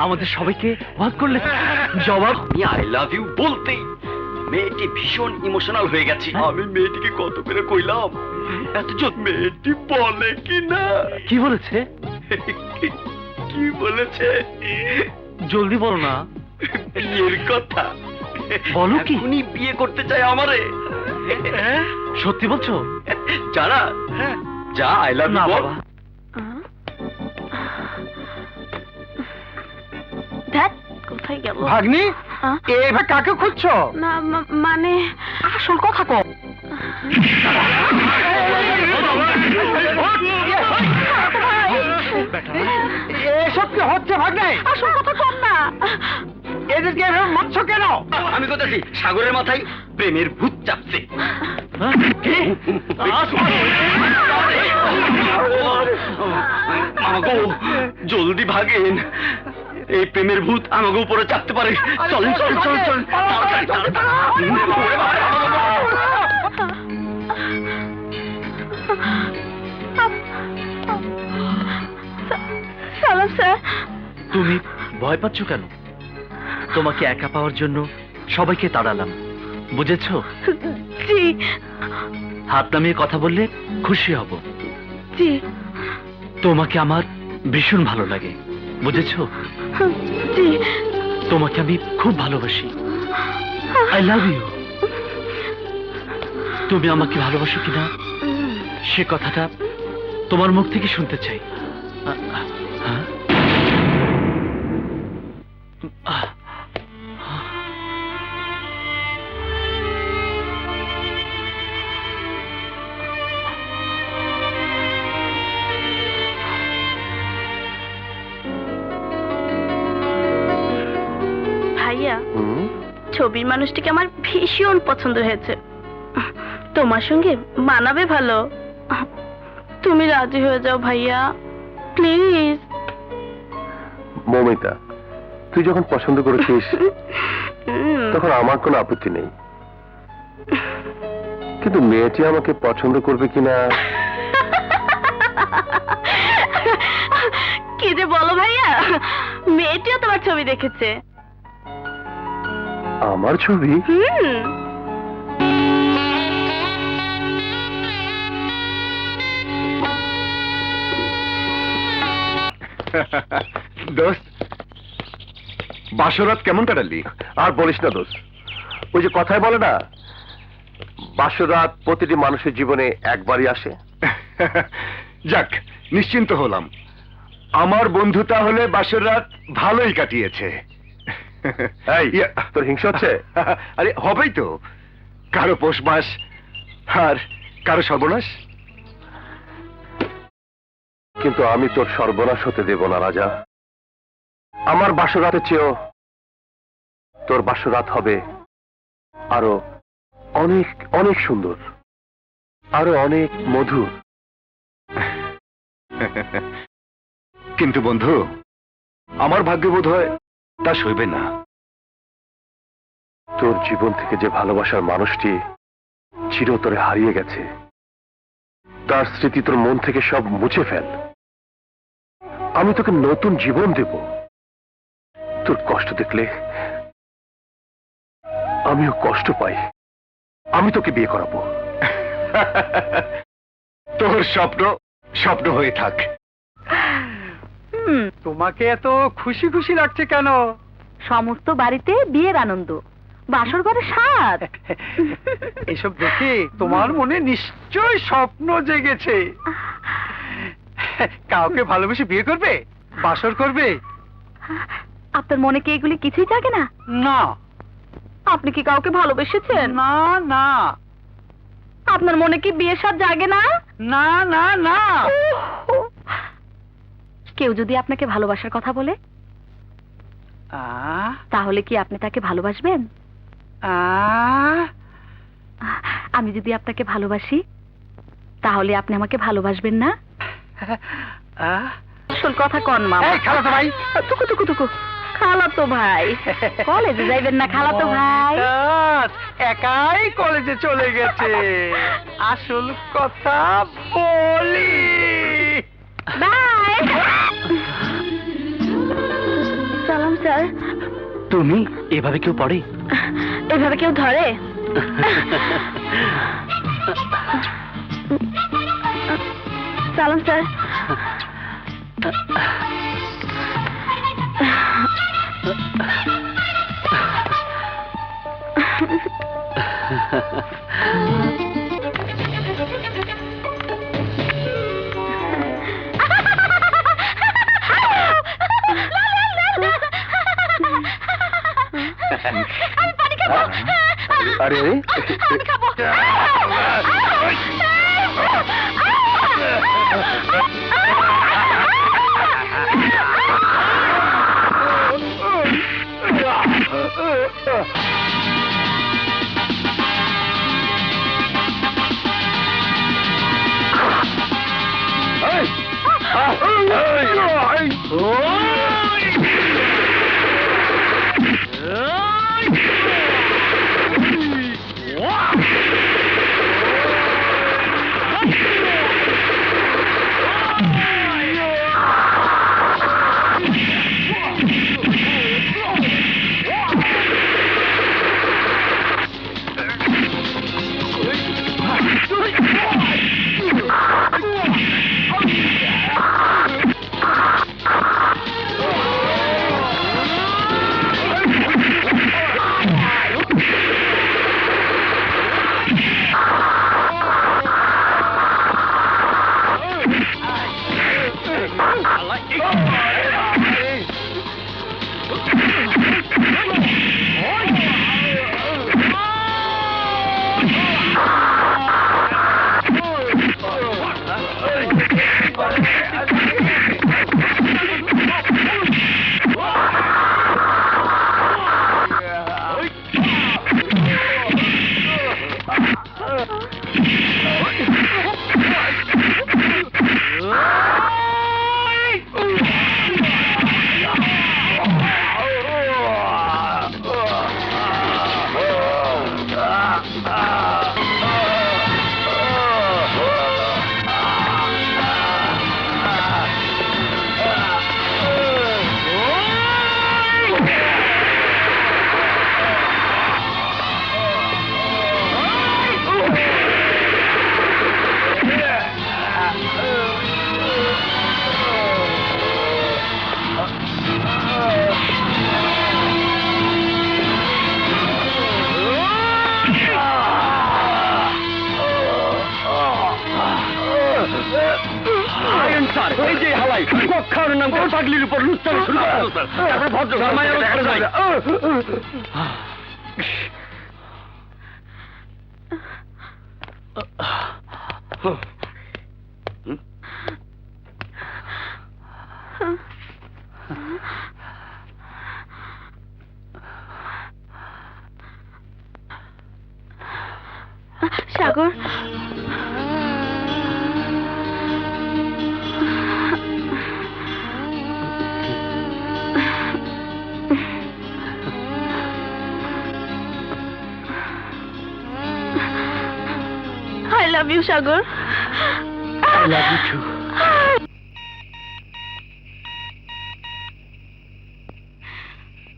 আমাদের সবাইকে অবাক করলে। জবাব আমি আই লাভ ইউ বলতেই মেয়েটি ভীষণ ইমোশনাল হয়ে গেছে। আমি মেয়েটিকে কত করে কইলাম, অথচ মেয়েটি বলে কি না। কি বলেছে? কি বলেছে? জলদি বলো না। বিয়ের কথা। বলো কি? এখনই বিয়ে করতে চাই আমারে। সত্যি বলছো? জানা? যা আই লাভ না ইউ বল। বাবা। ধ্যাৎ, কোথায় গেল? ভাগ্নি, হ্যাঁ? এবার কাকে খুঁজছো? না মানে আসল কথা কও। এসব কি হচ্ছে ভাগ্নে? আসল কথা কম না। আমাদেরকে এভাবে মারছো কেন? আমি কোথাছি সাগরের মাথায় প্রেমের ভূত চাপছে। হ্যাঁ? কি? আমাকে জলদি ভাগেন, এই প্রেমের ভূত আমাকে উপরে চাপতে পারে। চলেন চল চল চল তাড়াতাড়ি, তাড়াতাড়ি। ওরে বাবা! সালাম স্যার। তুমি ভয় পাচ্ছ কেন? তোমাকে একা পাওয়ার জন্য সবাইকে তাড়ালাম, বুঝেছো? জি হাত নামিয়ে কথা বললে খুশি হব। জি তোমাকে আমার ভীষণ ভালো লাগে, বুঝেছো? জি। তোমাকে আমি খুব ভালোবাসি। I love you. তুমি আমাকে ভালোবাসো কিনা সে কথাটা তোমার মুখ থেকে শুনতে চাই। হ্যাঁ? ভাইয়া, ছবির মানুষটিকে আমার ভীষণ পছন্দ হয়েছে, তোমার সঙ্গে মানাবে ভালো। তুমি রাজি হয়ে যাও ভাইয়া, প্লিজ। মৌমিতা, তুই যখন পছন্দ করেছিস তখন আমার কোনো আপত্তি নেই, কিন্তু মেয়েটি আমাকে পছন্দ করবে কিনা। কি যে বলো ভাইয়া, মেয়েটিও তোমার ছবি দেখেছে। আমার ছবি? দোস্ত, বাসরাত কেমন কাটালি? আর বলিস না দোস্ত, ওই যে কথায় বলে না, বাসরাত প্রতিটি মানুষের জীবনে একবারই আসে। যাক, নিশ্চিন্ত হলাম, আমার বন্ধু তাহলে বাসরাত ভালোই কাটিয়েছে। তোর হিংসা হচ্ছে? আরে হবেই তো, কারো পৌষ মাস আর কারো সর্বনাশ। কিন্তু আমি তোর সর্বনাশ হতে দেব না রাজা। আমার বাসরাতের চেয়েও তোর বাসরাত হবে আরো অনেক অনেক সুন্দর, আরো অনেক মধুর। কিন্তু বন্ধু, আমার ভাগ্য বোধ হয় তা সইবে না। তোর জীবন থেকে যে ভালোবাসার মানুষটি চিরতরে হারিয়ে গেছে, তার স্মৃতি তোর মন থেকে সব মুছে ফেল। আমি তোকে নতুন জীবন দেব। তোর কষ্ট দেখলে আমিও কষ্ট পাই। আমি তোকে বিয়ে করাবো। তোর স্বপ্ন স্বপ্ন হয়ে থাক। তোমাকে এত খুশি খুশি লাগছে কেন? সমস্ত বাড়িতে বিয়ের আনন্দ, বাসর ঘরে স্বাদ। এসব দেখে তোমার মনে নিশ্চয় স্বপ্ন জেগেছে। কাউকে ভালোবেসে বিয়ে করবে, বাসর করবে? আপনার মনে কি এগুলি কিছুই জাগে না? না আপনি কি কাউকে ভালোবেসেছেন? না না আপনার মনে কি বিয়ের স্বাদ জাগে না? না না না। কেউ যদি আপনাকে ভালোবাসার কথা বলে, তাহলে কি আপনি তাকে ভালোবাসবেন? আমি যদি আপনাকে ভালোবাসি, তাহলে আপনি আমাকে ভালোবাসবেন না? আসল কথা কন মা। খালাতো ভাই, টুকু টুকু টুকু। খালাতো ভাই কলেজে যাইবেন না? খালাতো ভাই একাই কলেজে চলে গেছে। আসল কথা বলি। বাই। সালাম স্যার। তুমি এভাবে কেউ পড়ে? এভাবে কেউ ধরে? সালাম স্যার। আমি পানি খাবো। আরে আমি খাবো। এই যে হালাই কক্ষার নাম করে পাগলির উপর লুচ্চামি শুরু করলো স্যার। তারপরে ভদ্র শর্মায় দেখা যায়। সাগর, I love you, Sagar. I love you too.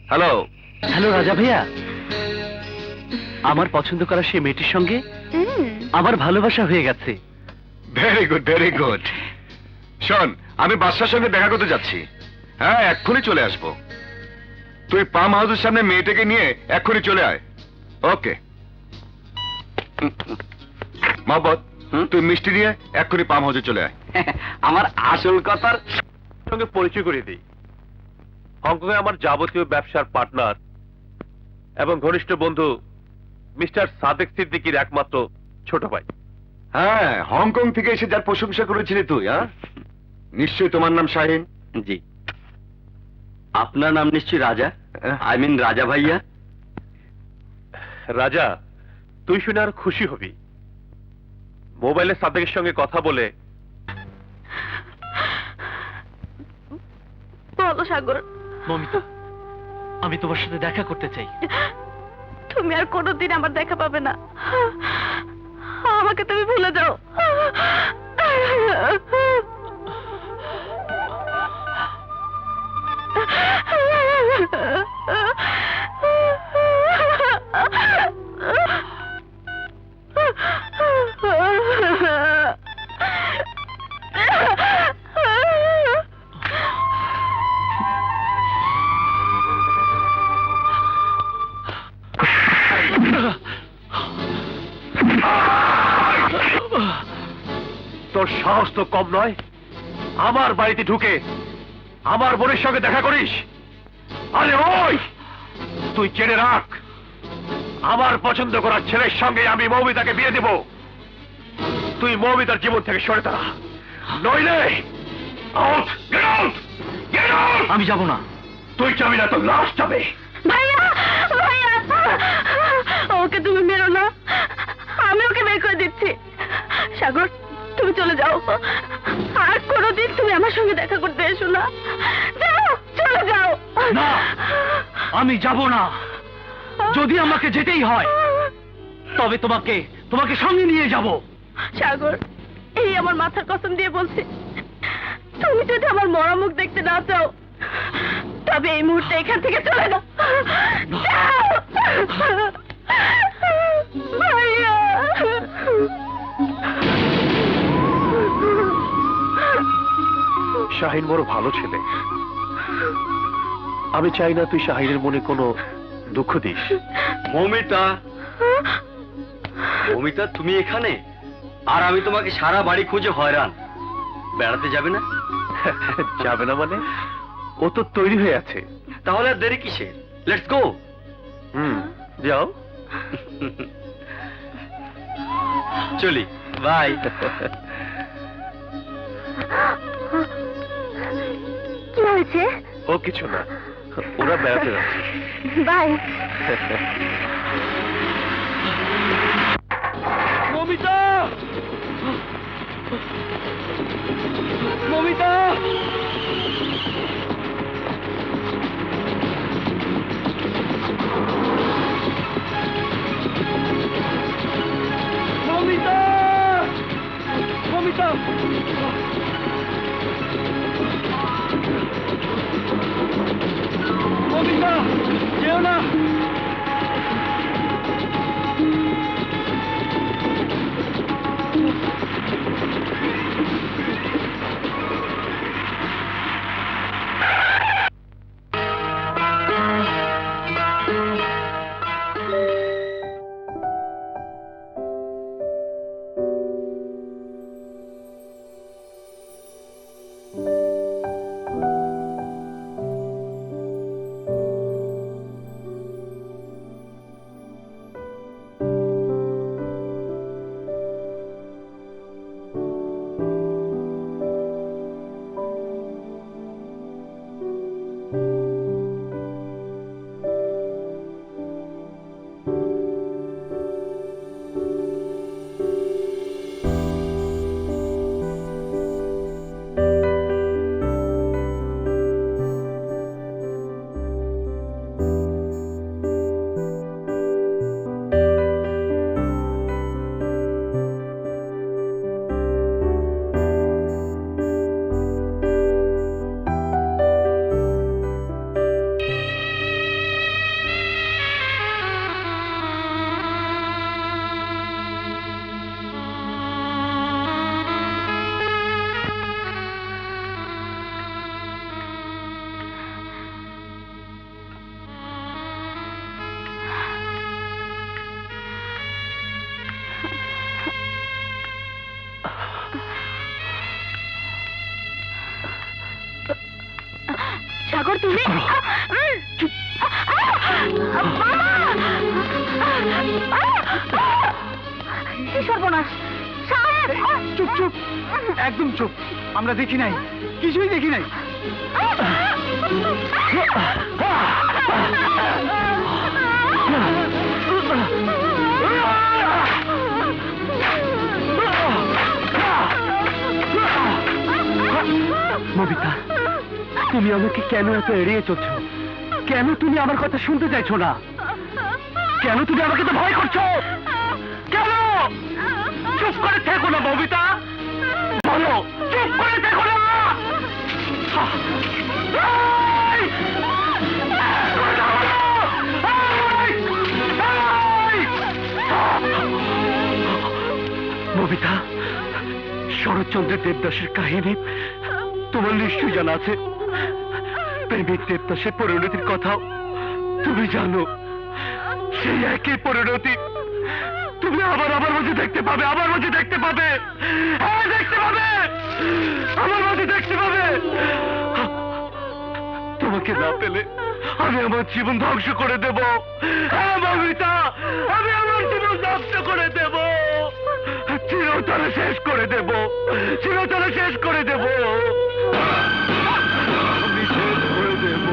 Hello. Hello রাজা ভাইয়া, আমার পছন্দ করা সেই মেয়েটির সঙ্গে আমার ভালোবাসা হয়ে গেছে। Very good, very good. শোন, আমি বাদশার সঙ্গে দেখা করতে যাচ্ছি। হ্যাঁ, এক্ষুনি চলে আসবো। তুই পাম হাউসের সামনে মেয়েটাকে নিয়ে এক্ষুনি চলে আয়। ওকে। মহব্বত, তুই মিষ্টি নিয়ে এক্ষুনি পাম হাউসে চলে আয়। আমার আসল কথার সঙ্গে পরিচয় করিয়ে দিই। হংকংয়ে আমার যাবতীয় ব্যবসার পার্টনার এবং ঘনিষ্ঠ বন্ধু মিস্টার সাদেক সিদ্দিকীর একমাত্র ছোট ভাই। হ্যাঁ, হংকং থেকে এসে যার প্রশংসা করেছিলি তুই, হ্যাঁ? নিশ্চয়ই তোমার নাম শাহিন। জি। আপনার নাম নিশ্চয়ই রাজা, আই মিন রাজা ভাইয়া। রাজা, তুই শুনে আর খুশি হবি। মোবাইলে সাদেকের সঙ্গে কথা বলে বলো সাগর, মমিতা, আমি তোমার সাথে দেখা করতে চাই। তুমি আর কোনোদিন আমার দেখা পাবে না। আমাকে তুমি ভুলে যাও। তোর সাহস তো কম নয়, আমার বাড়িতে ঢুকে আমার বোনের সঙ্গে দেখা করিস। আরে ওই, তুই জেনে রাখ, আমার পছন্দ করার ছেলের সঙ্গে আমি মৌমিতাকে বিয়ে দেব। তুই মৌমিতার জীবন থেকে সরে দাঁড়া, নইলে out, get out, get out. আমি যাব না। তুই যাবি না তো লাশ যাবে। ভাইয়া, ভাইয়া, ওকে তুমি মেরো না, আমি ওকে বের করে দিচ্ছি। সাগর, তুমি চলে যাও, আর কোনোদিন তুমি আমার সঙ্গে দেখা করতে এসো না। যাও, চলে যাও। না, আমি যাব না। যদি আমাকে যেতেই হয় তবে তোমাকে তোমাকে সঙ্গে নিয়ে যাব। সাগর, এই আমার মাথার কসম দিয়ে বলছি, তুমি যদি আমার মরা মুখ দেখতে না চাও তবে এই মুহূর্তে এখান থেকে চলে যাও। যাও। ভাইয়া। শাহিন বড় ভালো ছেলে, আমি চাই না তুই শাহিনের মনে কোনো দুঃখ দিস। মৌমিতা, মৌমিতা, তুমি এখানে? আর আমি তোমাকে সারা বাড়ি খুঁজে হয়রান। বেড়াতে যাবে না? যাবে না মানে? ও তো তৈরি হয়ে আছে। তাহলে আর দেরি কিসের? Let's go. যাও। চলি, বাই। কি হয়েছে? ও কিছু না, ওরা বেড়াতে যাচ্ছে। বাই। ববিতা ববিতা যেও না। সাগর তুমি সর্বনাশ সাহেব চুপ চুপ একদম চুপ আমরা দেখি নাই কিছুই দেখি নাই ববিতা তুমি আমাকে কেন এত এড়িয়ে চলছো কেন তুমি আমার কথা শুনতে চাইছো না কেন তুমি আমাকে তো ভয় করছো কেন চুপ করে থেকো না ববিতা বলো চুপ করে থেকো না এই! ববিতা শরৎচন্দ্রের দেবদাসের কাহিনী তোমার নিশ্চয়ই জানা আছে প্রেমিক দেবদাসের পরিণতির কথাও তুমি জানো সেই একই পরিণতি তুমি আবার আমার মাঝে দেখতে পাবে আমার মাঝে দেখতে পাবে হ্যাঁ দেখতে পাবে আমার মাঝে দেখতে পাবে তোমাকে না পেলে আমি আমার জীবন ধ্বংস করে দেব হ্যাঁ ববিতা আমি আমার জীবন ধ্বংস করে দেব চিরতরে শেষ করে দেব চিরতরে শেষ করে দেব আমি শেষ করে দেব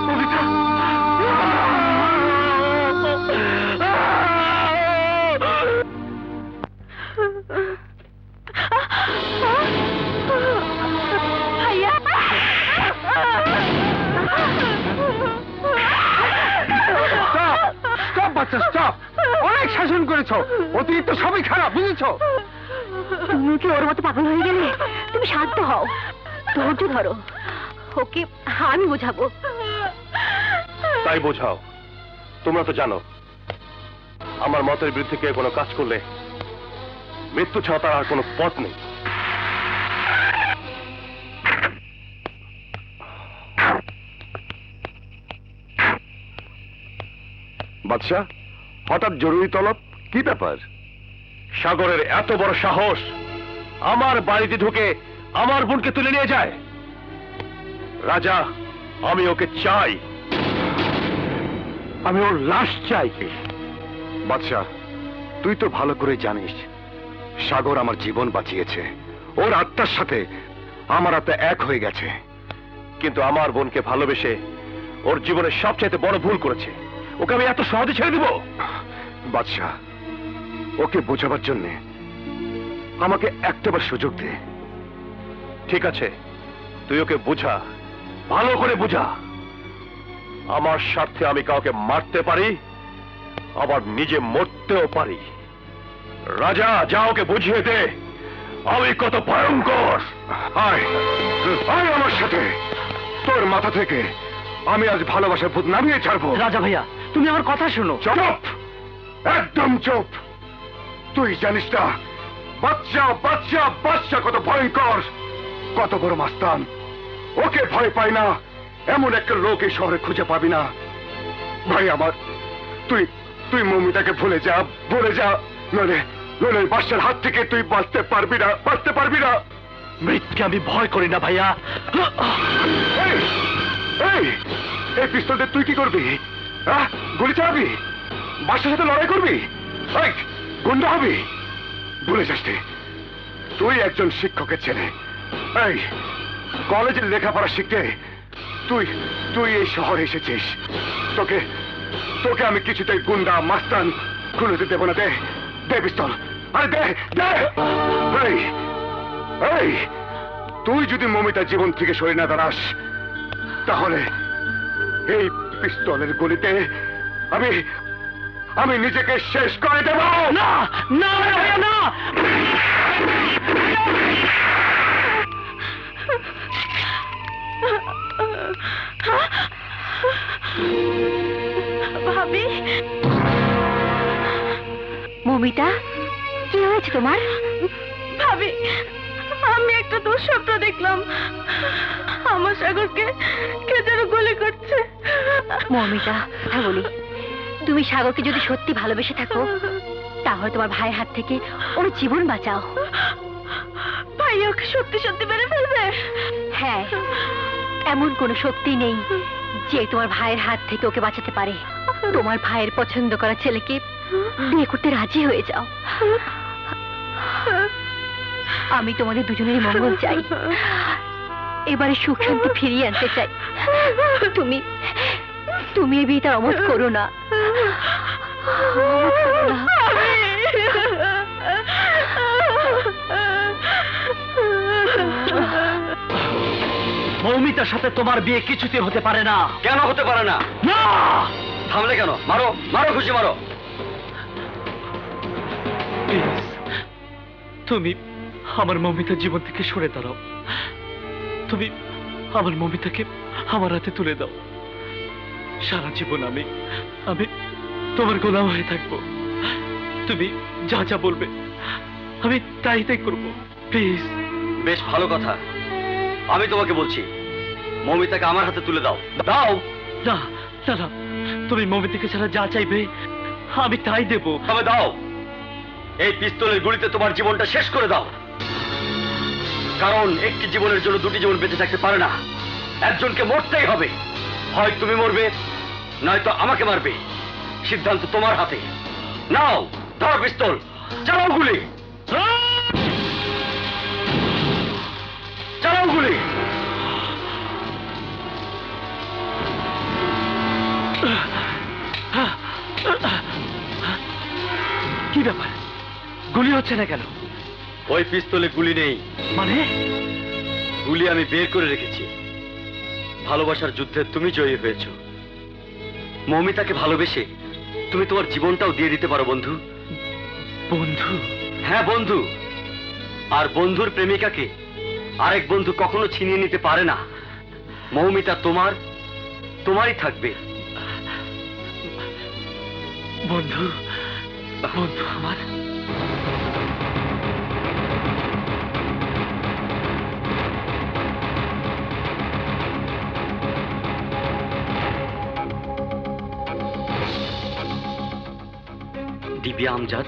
ববিতা ভাইয়া স্টপ বাচ্চা স্টপ অনেক শাসন করেছো অতিরিক্ত সবই খারাপ বুঝেছো তুমি কি ওর মতো পাগল হয়ে গেলে তুমি শান্ত হও ধৈর্য ধরো ওকে আমি বোঝাবো তাই বোঝাও তোমরা তো জানো আমার মতের বিরুদ্ধে কেউ কোনো কাজ করলে মৃত্যু ছাড়া তার আর কোনো পথ নেই বাদশা হঠাৎ জরুরি তলব কি ব্যাপার সাগরের এত বড় সাহস আমার বাড়িতে ঢুকে আমার বোনকে তুলে নিয়ে যায় রাজা আমি ওকে চাই আমি ওর লাশ চাই বাদশা তুই তো ভালো করে জানিস সাগর আমার জীবন বাঁচিয়েছে ওর আত্মার সাথে আমার আত্মা এক হয়ে গেছে কিন্তু আমার বোনকে ভালোবেসে ওর জীবনের সবচাইতে বড় ভুল করেছে ওকে আমি এত সহজে ছেড়ে দিব বাদশা ওকে বোঝাবার জন্য আমাকে একটাবার সুযোগ দে ঠিক আছে তুই ওকে বুঝা ভালো করে বুঝা আমার স্বার্থে আমি কাউকে মারতে পারি, আবার নিজে মরতেও পারি। রাজা, যা ওকে বুঝিয়ে দে আমি কত ভয়ঙ্কর। আয় আয় আমার সাথে, তোর মাথা থেকে আমি আজ ভালোবাসার ভূত নামিয়ে ছাড়বো। রাজা ভাইয়া, তুমি আমার কথা শোনো। চুপ, একদম চুপ। তুই জানিস না বাচ্চা বাচ্চা বাচ্চা কত ভয়ঙ্কর, কত বড় মাস্তান। ওকে ভয় পাই না এমন একটা লোক এই শহরে খুঁজে পাবি না। ভাই আমার, তুই তুই মমিতাকে ভুলে যা, ভুলে যা, নইলে নইলে ওই বাচ্চার হাত থেকে তুই বাঁচতে পারবি না, বাঁচতে পারবি না। মৃত্যুকে আমি ভয় করি না ভাইয়া। এই এই এই পিস্তল দিয়ে তুই কি করবি? গুলি চালাবি? বাচ্চার সাথে লড়াই করবি? এই গুন্ডা হবি? ভুলে যাস নে, তুই একজন শিক্ষকের ছেলে। এই কলেজের লেখাপড়া শিখতে তুই তুই এই শহরে এসেছিস। তোকে তোকে আমি কিছুতেই গুন্ডা মাস্তান খুলতে দেবো না। দে দে পিস্তল, আরে দে দে। এই এই তুই যদি মমিতার জীবন থেকে সরে না দাঁড়াস, তাহলে এই পিস্তলের গুলিতে আমি আমি নিজেকে শেষ করে দেব। না না ভাইয়া, না। ভাবি, মমিতা, কি হয়েছে তোমার? ভাবি, আমি একটা দুঃস্বপ্ন দেখলাম। আমার সাগরকে কে যেন গুলি করছে। মমিতা, কথা বলি, তুমি সাগরকে যদি সত্যি ভালোবেসে থাকো, তাহলে তোমার ভাইয়ের হাত থেকে ওর জীবন বাঁচাও। ভাই ওকে সত্যি সত্যি মেরে ফেলবে? হ্যাঁ, এমন কোনো শক্তি নেই যে তোমার ভাইয়ের হাত থেকে ওকে বাঁচাতে পারে। তোমার ভাইয়ের পছন্দ করা ছেলেকে বিয়ে করতে রাজি হয়ে যাও। আমি তোমাদের দুজনেরই মঙ্গল চাই, এবারে সুখ শান্তি ফিরিয়ে আনতে চাই। তুমি তুমি এই বিয়েটা অমত করো না। অমত করো না। মৌমিতার সাথে তোমার বিয়ে কিছুতে হতে পারে না। কেন হতে পারে না? না, থামলে কেন? মারো মারো, খুশি মারো। প্লিজ, তুমি আমার মৌমিতার জীবন থেকে সরে দাঁড়াও। তুমি আমার মৌমিতাকে আমার হাতে তুলে দাও। সারা জীবন আমি আমি তোমার গোলাম হয়ে থাকবো। তুমি যা যা বলবে আমি তাই তাই করবো। প্লিজ। বেশ ভালো কথা, আমি তোমাকে বলছি মমিতাকে আমার হাতে তুলে দাও। দাও। না না না, তুমি মৌমিতাকে ছাড়া যা চাইবে আমি তাই দেবো। তবে দাও, এই পিস্তলের গুলিতে তোমার জীবনটা শেষ করে দাও। কারণ একটি জীবনের জন্য দুটি জীবন বেঁচে থাকতে পারে না, একজনকে মরতেই হবে। হয় তুমি মরবে, নয়তো আমাকে মারবে। সিদ্ধান্ত তোমার হাতে। নাও, ধরো পিস্তল, চালাও গুলি, চালাও গুলি। কি ব্যাপার, গুলি হচ্ছে না কেন? ওই পিস্তলে গুলি নেই। মানে? গুলি আমি বের করে রেখেছি। ভালোবাসার যুদ্ধে তুমি জয়ী হয়েছো। মৌমিতাকে ভালোবেসে তুমি তোমার জীবনটাও দিয়ে দিতে পারো বন্ধু। বন্ধু? হ্যাঁ বন্ধু। আর বন্ধুর প্রেমিকাকে আরেক বন্ধু কখনো ছিনিয়ে নিতে পারে না। মৌমিতা তোমার, তোমারই থাকবে। বন্ধু, বন্ধু আমার। Divya Amjad,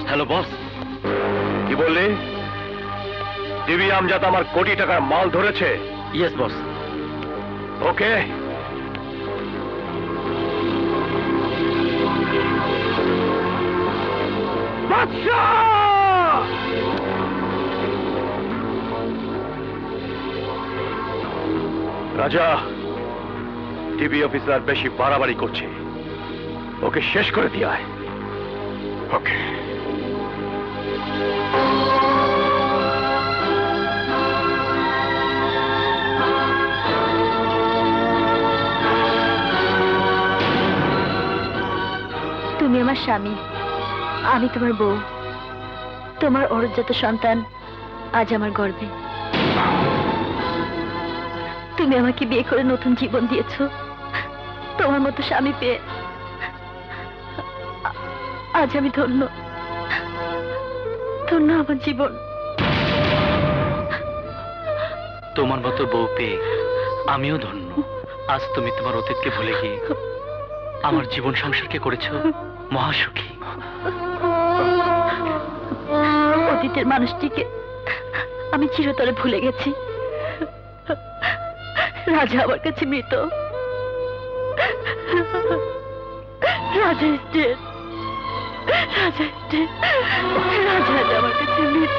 hello boss. কি বললি? টিভি আমজাদ আমার কোটি টাকার মাল ধরেছে? Yes boss. ওকে, বাদশাহ! রাজা, টিভি অফিসার বেশি বাড়াবাড়ি করছে, ওকে শেষ করে দিয়ে আয়। ওকে। তুমি আমার স্বামী, আমি তোমার বউ। তোমার অরজ্জাত সন্তান আজ আমার গর্বে। তুমি আমাকে বিয়ে করে নতুন জীবন দিয়েছো। তোমার মতো স্বামী পেয়ে আজ আমি ধন্য। ধন্য আমার জীবন। তোমার মতো বউ পেয়ে আমিও ধন্য। আজ তুমি তোমার অতীতকে ভুলে গিয়ে আমার জীবন সংসারকে করেছো মহাসুখী। অতীতের মানুষটিকে আমি চিরতরে ভুলে গেছি। রাজা আমার কাছে মৃত। রাজা is dead. রাজা is dead. রাজা আজ আমার কাছে মৃত।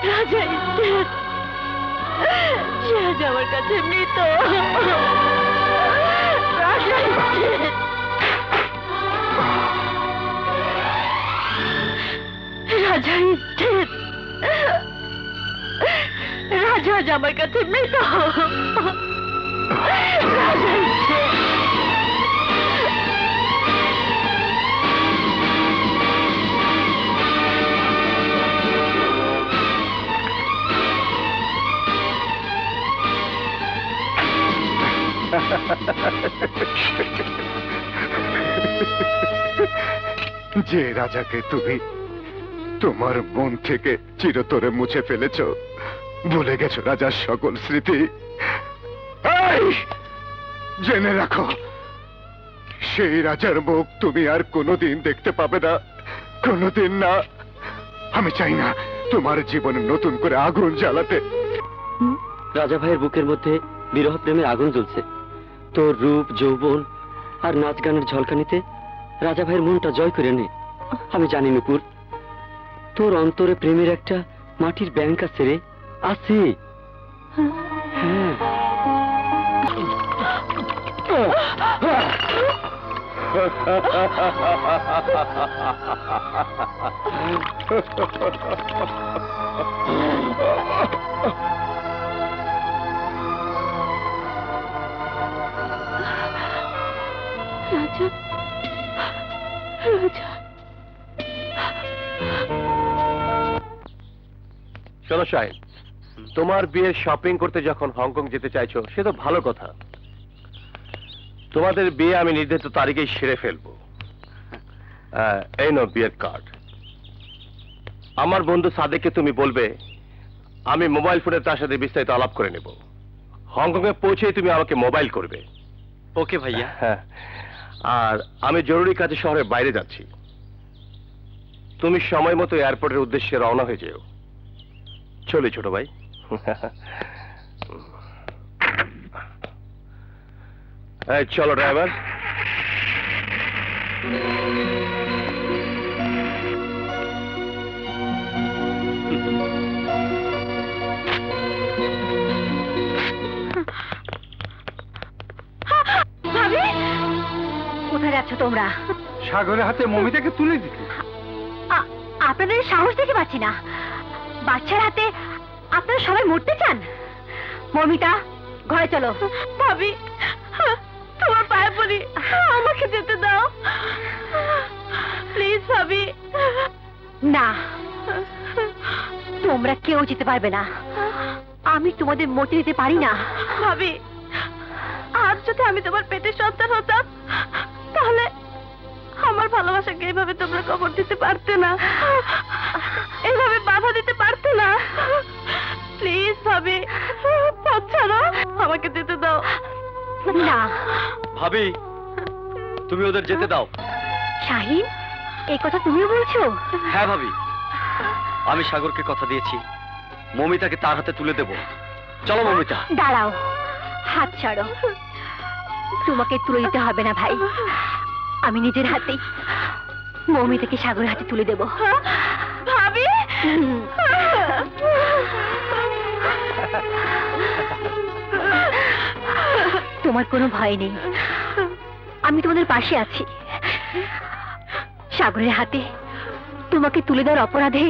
রাজা is dead. সে আজ আমার কাছে মৃত। রাজা is dead. রাজা is dead. রাজা আজ আমার কাছে মৃত। রাজা is dead. যে রাজাকে তুমি তোমার মন থেকে চিরতরে মুছে ফেলেছো, ভুলে গেছো রাজার সকল স্মৃতি। এই, জেনে রাখো, সেই রাজার মুখ তুমি আর কোনোদিন দেখতে পাবে না, কোনোদিন না। আমি চাই না তোমার জীবনে নতুন করে আগুন জ্বালাতে। রাজা ভাইয়ের বুকের মধ্যে বিরহ প্রেমের আগুন জ্বলছে। তোর রূপ, যৌবন আর নাচ গানের ঝলকানিতে রাজা ভাইয়ের মনটা জয় করে নে। আমি জানি নুপুর, তোর অন্তরে প্রেমের একটা মাটির ব্যাংক আছে রে, আছে। হ্যাঁ। রাজা, রাজা। চলো শাহিন, তোমার বিয়ের শপিং করতে যখন হংকং যেতে চাইছো সে তো ভালো কথা। তোমাদের বিয়ে আমি নির্ধারিত তারিখেই সেরে ফেলবো। এই নাও বিয়ের কার্ড। আমার বন্ধু সাদেককে তুমি বলবে আমি মোবাইল ফোনে তার সাথে বিস্তারিত আলাপ করে নেব। হংকং এ পৌঁছে তুমি আমাকে মোবাইল করবে। ওকে ভাইয়া। হ্যাঁ, আর আমি জরুরি কাজে শহরের বাইরে যাচ্ছি। তুমি সময় মতো এয়ারপোর্টের উদ্দেশ্যে রওনা হয়ে যেও। চলি ছোট ভাই। এই চলো ড্রাইভার। ভাবি, কোথায় যাচ্ছ তোমরা? সাগরের হাতে মমিতাকে তুলে দিতে। আপনাদের সাহস দেখে পাচ্ছি না। বাচ্চার হাতে আপনারা সবাই মরতে চান? মমিতা, ঘরে চলো। ভাবি, তোমার পায়ে পড়ি, আমাকে যেতে দাও প্লিজ ভাবি। না, তোমরা কেউ যেতে পারবে না। আমি তোমাদের মরতে দিতে পারি না। ভাবি, আজ যদি আমি তোমার পেটের সন্তান হতাম তাহলে আমার ভালোবাসাকে এইভাবে তোমরা কবর দিতে পারতে না, এইভাবে বাধা দিতে পারতে না। প্লিজ ভাবি, পথ ছাড়ো, আমাকে যেতে দাও। না। ভাবি, তুমি ওদের যেতে দাও। শাহিন, এই কথা তুমিও বলছো? হ্যাঁ ভাবি, আমি সাগরকে কথা দিয়েছি মমিতাকে তার হাতে তুলে দেব। চলো মমিতা। দাঁড়াও, হাত ছাড়ো। তোমাকে তুলে দিতে হবে না ভাই, আমি নিজের হাতেই মৌমিতাকে সাগরের হাতে তুলে দেব। ভাবি তোমার কোনো ভয় নেই, আমি তোমাদের পাশে আছি। সাগরের হাতে তোমাকে তুলে দেওয়ার অপরাধে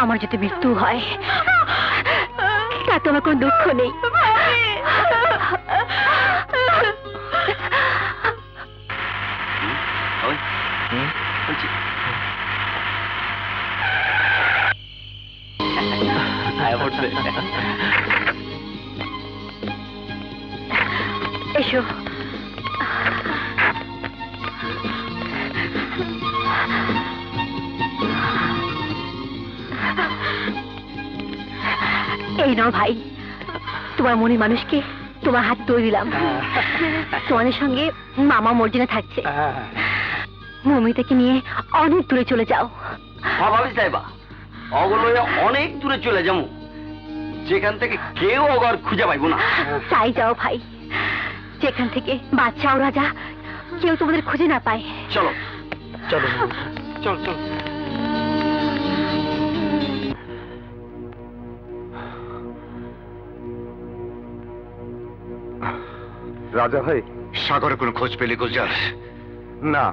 আমার যদি মৃত্যু হয় তাতে আমার কোনো দুঃখ নেই। ওই, বলছি। আয় পড়ছে। এসো। এই নাও ভাই, তোমার মনে মানুষকে তোমার হাত তুলে দিলাম। তোমাদের সঙ্গে মামা মর্জিনা থাকছে। মমিতাকে নিয়ে অনেক দূরে চলে যাও। হ্যাঁ ভাবি সাহেবা, অগুলো অনেক দূরে চলে যাবো, যেখান থেকে কেউ অগর খুঁজে পাইবো না। তাই যাও ভাই, যেখান থেকে বাচ্চা ও রাজা কেউ তোমাদের খুঁজে না পায়। চলো চলো চল চল। রাজা ভাই, সাগরে কোনো খোঁজ পেলি গুলজার? না,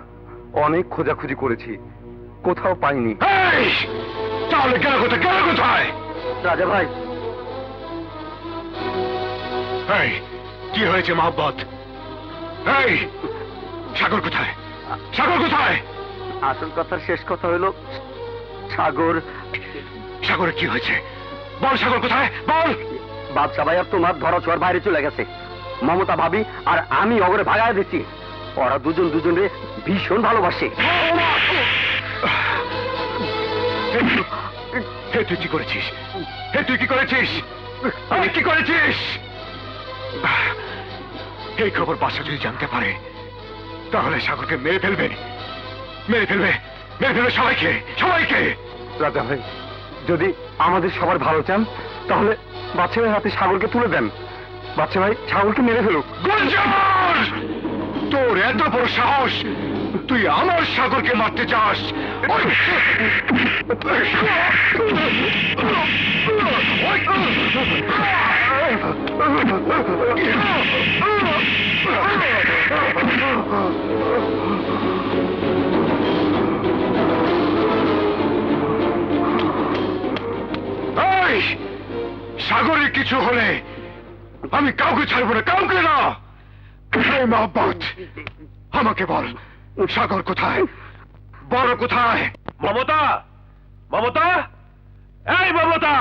অনেক খোঁজাখুঁজি করেছি, কোথাও পাইনি। তাহলে গেল কোথায়, গেল কোথায়? রাজা ভাই, এই, কি হয়েছে মহব্বত? এই, সাগর কোথায়? সাগর কোথায়? আসল কথার শেষ কথা হলো সাগর। সাগরে কি হয়েছে? বল, সাগর কোথায় বল। বাদশা ভাই আর তোমার ধরা ছোঁয়ার বাইরে চলে গেছে। মমতা ভাবি আর আমি অগরে ভাগায় দিচ্ছি। ওরা দুজন দুজনে ভীষণ ভালোবাসে। হে, তুই কি করেছিস? হে, তুই কি করেছিস? আমি কি করেছিস? এই খবর বাসা যদি জানতে পারে তাহলে সাগরকে মেরে ফেলবে, মেরে ফেলবে, মেরে ফেলবে সবাইকে, সবাইকে। রাজা ভাই, যদি আমাদের সবার ভালো চান তাহলে বাচ্চা ভাই হাতে সাগরকে তুলে দেন। বাচ্চা ভাই সাগরকে মেরে ফেলুক। গুলজার, তোর এত বড় সাহস, তুই আমার সাগরকে মারতে চাস? এই, সাগরের কিছু হলে আমি কাউকে ছাড়বো না, কাউকে না। এই মহব্বত, আমাকে বল, সাগর কোথায়? বড় কোথায়? মমতা, মমতা, এই মমতা।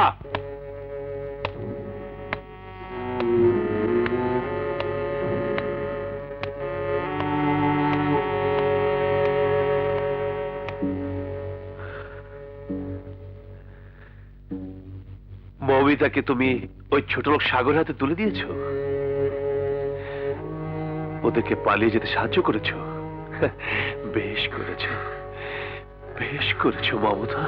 মমিতাকে তুমি ওই ছোট লোক সাগর হাতে তুলে দিয়েছো, ওদেরকে পালিয়ে যেতে সাহায্য করেছো। বেশ করেছো, বেশ করেছো মমতা।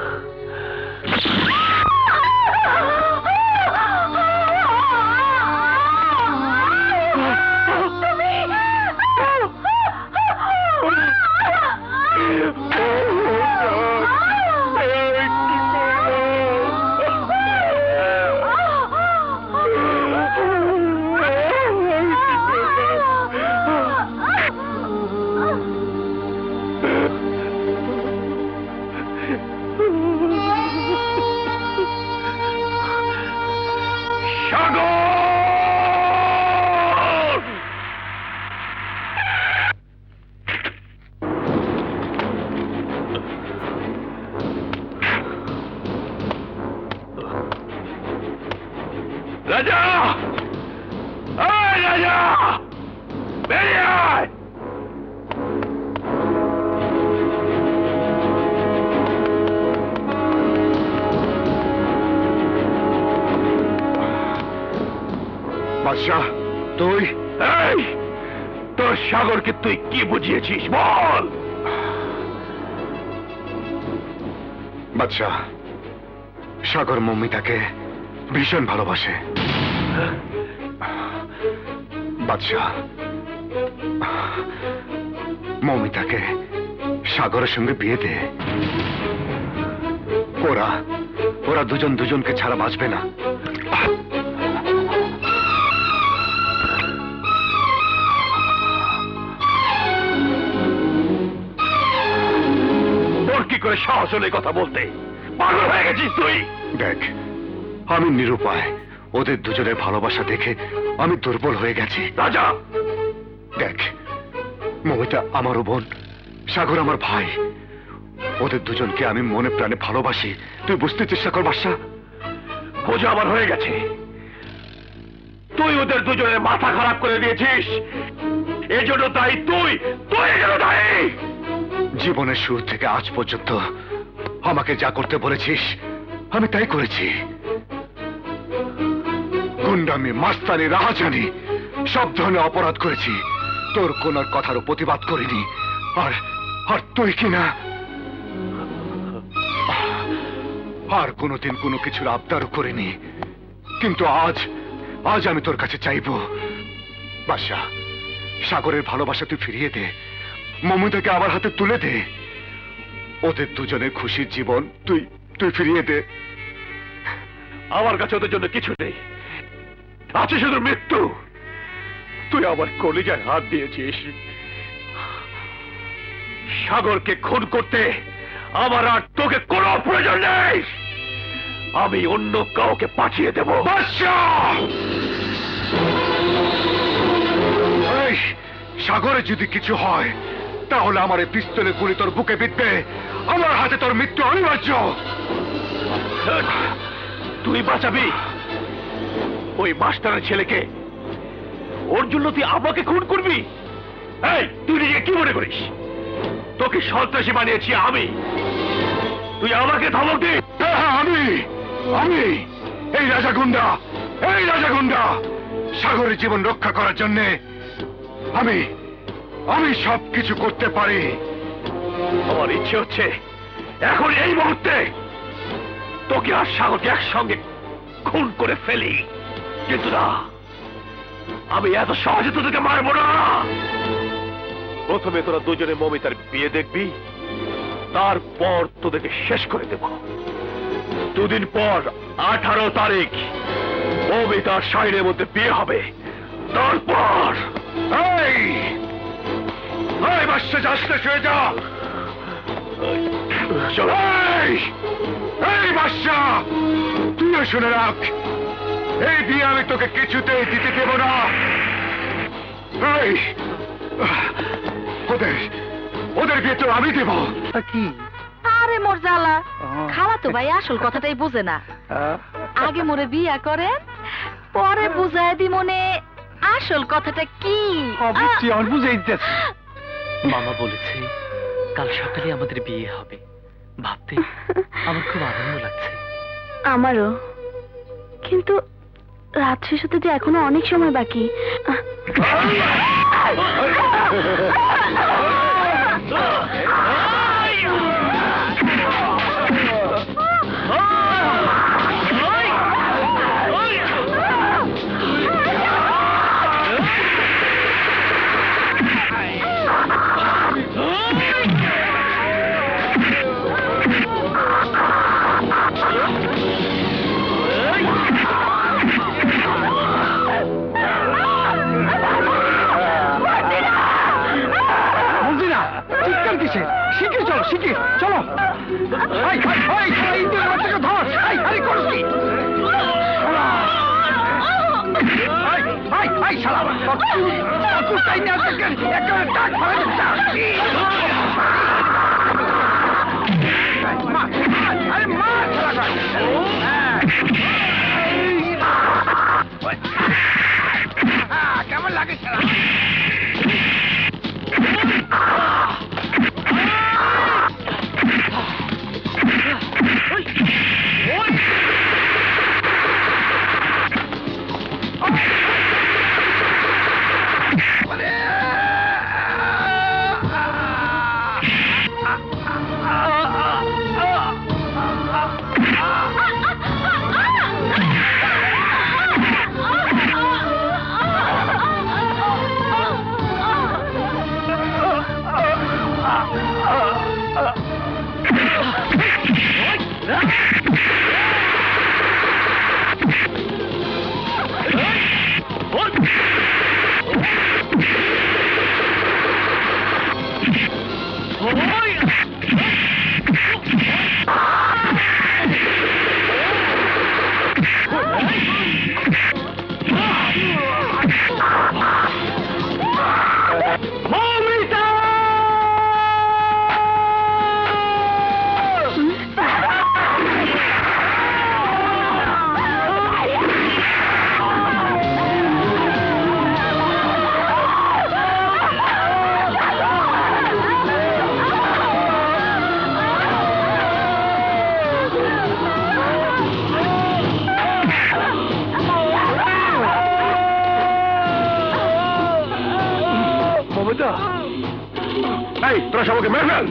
রাজা, এই রাজা, বেরিয়ে আয়। বাদশাহ, তুই? এই, তোর সাগরকে তুই কি বুঝিয়েছিস বল? বাদশাহ, সাগর মমিতাকে ভীষণ ভালোবাসে। বাদশাহ, মমিতাকে সাগরের সঙ্গে বিয়ে দে। ওরা ওরা দুজন দুজনকে ছাড়া বাঁচবে না। তোর কি করে সাহস হলে এই কথা বলতে? পাগল হয়ে গেছিস তুই? দেখ, আমি নিরুপায়। ওদের দুজনের ভালোবাসা দেখে আমি দুর্বল হয়ে গেছি। রাজা, দেখ, মমিতা আমারও বোন, সাগর আমার ভাই। ওদের দুজনকে আমি মনে প্রাণে ভালোবাসি। তুই বুঝতে চেষ্টা কর বাদশা। বোঝা আমার হয়ে গেছে। তুই ওদের দুজনের মাথা খারাপ করে দিয়েছিস। এজন্য দায়ী তুই। তুই এজন্য দায়ী। জীবনের শুরু থেকে আজ পর্যন্ত আমাকে যা করতে বলেছিস আমি তাই করেছি। গুন্ডামি, মাস্তানি, রাহাজানি সব ধরনের অপরাধ করেছি। তোর কোন কথারও প্রতিবাদ করিনি। আর আর তুই কিনা আর কোনোদিন কোনো কিছুর আবদারও করিনি। কিন্তু আজ আজ আমি তোর কাছে চাইবো বাদশা, সাগরের ভালোবাসা তুই ফিরিয়ে দে। মমতাকে আবার হাতে তুলে দে। ওদের দুজনের খুশির জীবন তুই তুই ফিরিয়ে দে। আমার কাছে ওদের জন্য কিছু নেই, আছে শুধু মৃত্যু। তুই আমার কলিজায় হাত দিয়েছিস। সাগরকে খুন করতে আমার আর তোকে কোনো প্রয়োজন নেই। আমি অন্য কাউকে পাঠিয়ে দেব। এই, সাগরে যদি কিছু হয় তাহলে আমার এই পিস্তলে গুলি তোর বুকে বিঁধবে। আমার হাতে তোর মৃত্যু অনিবার্য। তুই বাঁচাবি ওই মাস্টারের ছেলেকে? ওর জন্য তুই আমাকে খুন করবি? এই, তুই নিজে কি মনে করিস? তোকে সন্ত্রাসী বানিয়েছি আমি। তুই আমাকে ধমক দে? হ্যাঁ, আমি আমি এই রাজা গুন্ডা, এই রাজা গুন্ডা সাগরের জীবন রক্ষা করার জন্য আমি আমি সবকিছু করতে পারি। আমার ইচ্ছে হচ্ছে এখন এই মুহূর্তে তোকে আর সাগরকে একসঙ্গে খুন করে ফেলি, কিন্তু না, আমি এত সহজে তোদেরকে মারবো না। প্রথমে তোরা দুজনে মমিতার বিয়ে দেখবি, তারপর তোদেরকে শেষ করে দেব। দুদিন পর 18 তারিখ মমিতার শাহিনের মধ্যে বিয়ে হবে। তারপর এই এই বাচ্চা যাচ্ছে, শুয়ে যা। চলো। এই বাচ্চা, তুইও শুনে রাখ, এই বিয়ে আমি তোকে কিছুতেই দিতে দেব না। এই, ওদের ওদের বিয়ে তো আমি দেব। কি আরে মোর জ্বালা, খালা তো ভাই আসল কথাটাই বোঝে না। আগে মোরে বিয়া করেন, পরে বুঝায় দি মনে আসল কথাটা কি। বুঝে দিতেছি। মামা বলেছে কাল সকালে আমাদের বিয়ে হবে। ভাবতে আমার খুব আনন্দ লাগছে। আমারও, কিন্তু রাত শেষ হতে যে এখনো অনেক সময় বাকি। শিখে চলো, শিখে চলো। ধর, আরে করছি কেমন লাগে খেলা? এই তোরা সবাইকে মেরে ফেল।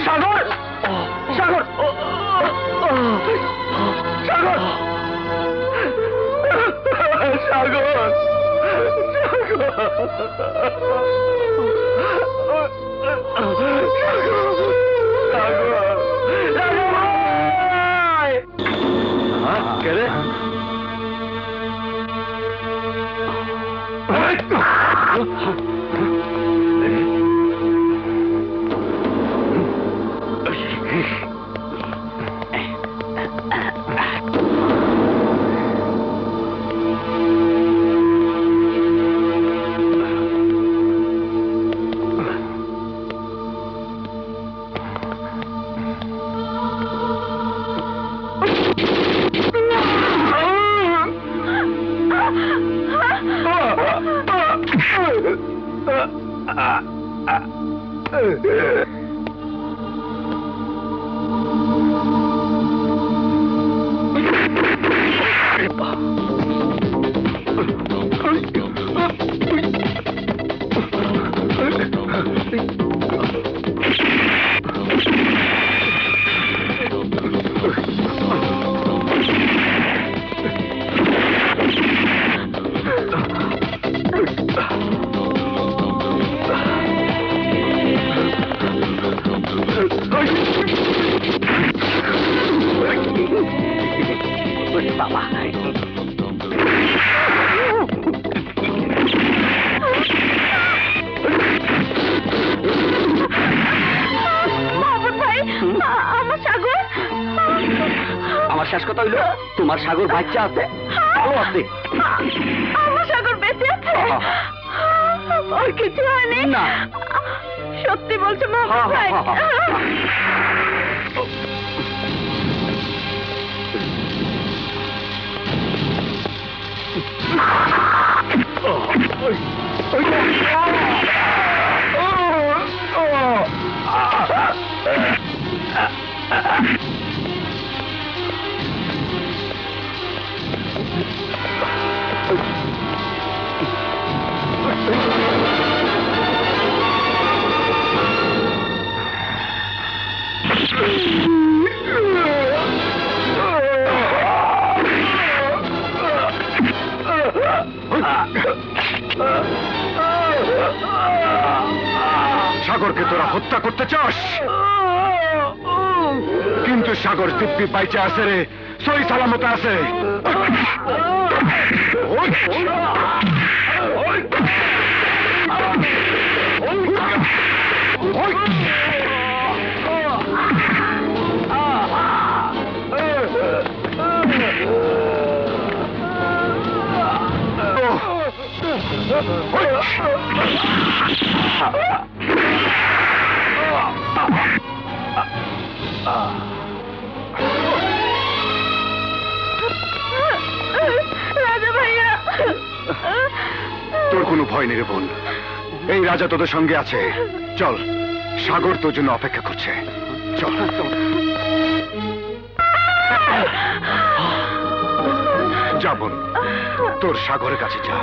সাগর সাগর সাগর সাগর আমার শেষ কথা হইলো তোমার সাগর বাচ্চা আছে, ভালো আছে। আমার সাগর বেঁচে আছে? ওর কিছু হয়নি? না। সত্যি বলছো মোহাম্মদ ভাই? সাগরকে তোরা হত্যা করতে চাস, কিন্তু সাগর দিব্যি বাইচে আছে রে, সই সালামত আছে। রাজা ভাইয়া, তোর কোনো ভয় নেই রে বোন, এই রাজা তোদের সঙ্গে আছে। চল, সাগর তোর জন্য অপেক্ষা করছে। চল যা বোন, তোর সাগরের কাছে যা।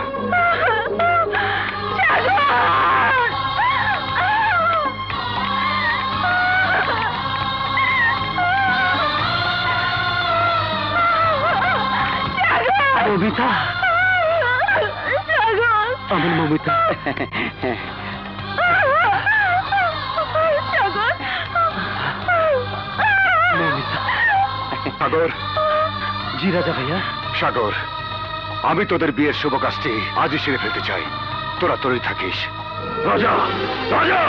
মমিতা, আমার মমিতা। সাগর, জি রাজা ভাইয়া। সাগর, আমি তোদের বিয়ের শুভ কাজটি আজই সেরে ফেলতে চাই। তোরা তোরই থাকিস। রাজা রাজা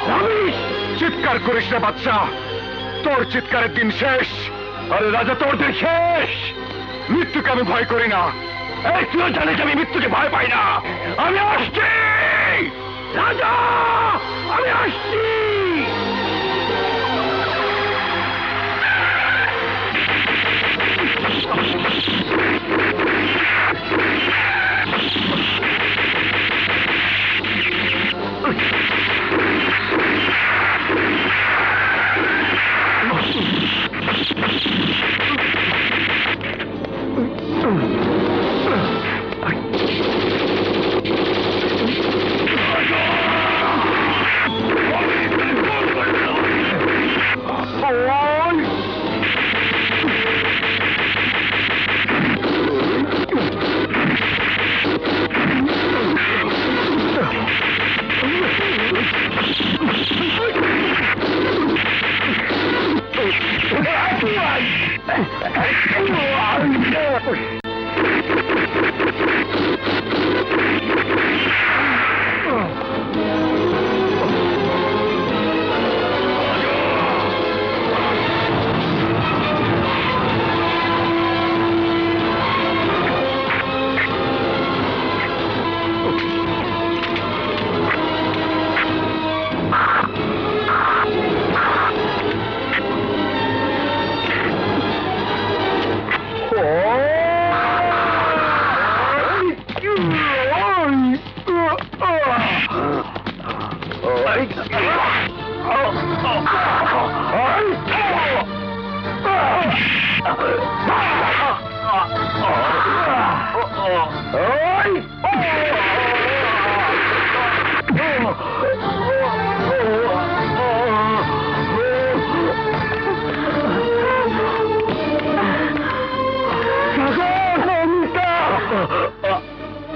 রামিস চিৎকার করিস না বাচ্চা, তোর চিৎকারের দিন শেষ। আরে রাজা তোর দিন শেষ। মৃত্যুকে আমি ভয় করি না। এই তুইও জানিস আমি মৃত্যুকে ভয় পাই না। আমি আসছি রাজা, আমি আসছি।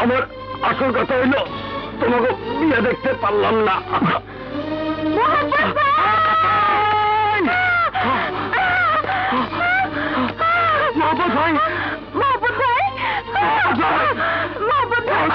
আমার আসল কথা হইল তোমাকে বিয়ে দেখতে পারলাম না। মহব্বত ভাই, মহব্বত ভাই, মহব্বত ভাই, মহব্বত ভাই।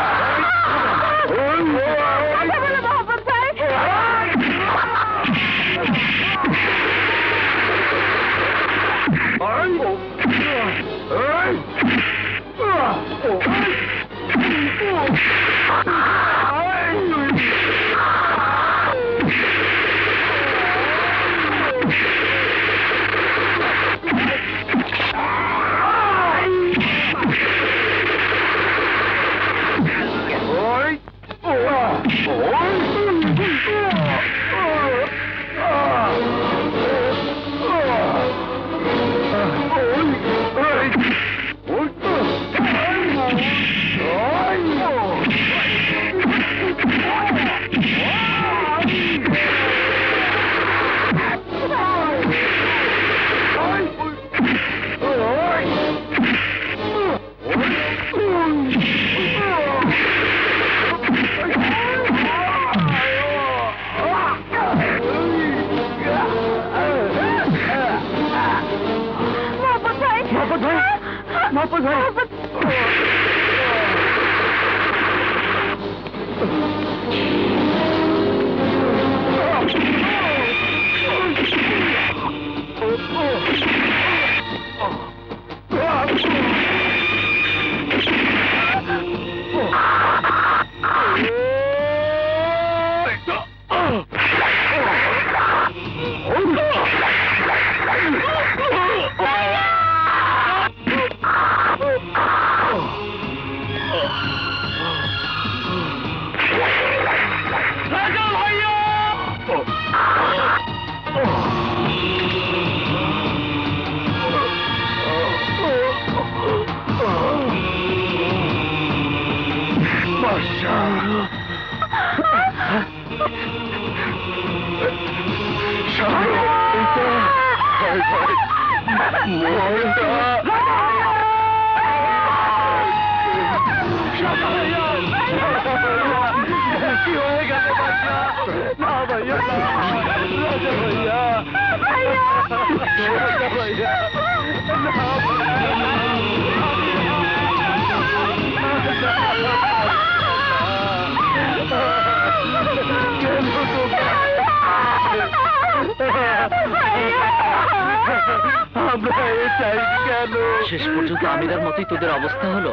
আমরা এ চাই কেন? শেষ পর্যন্ত আমিরার মতোই তোদের অবস্থা হলো।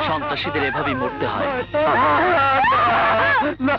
সন্ত্রাসীদের এভাবেই মরতে হয়। না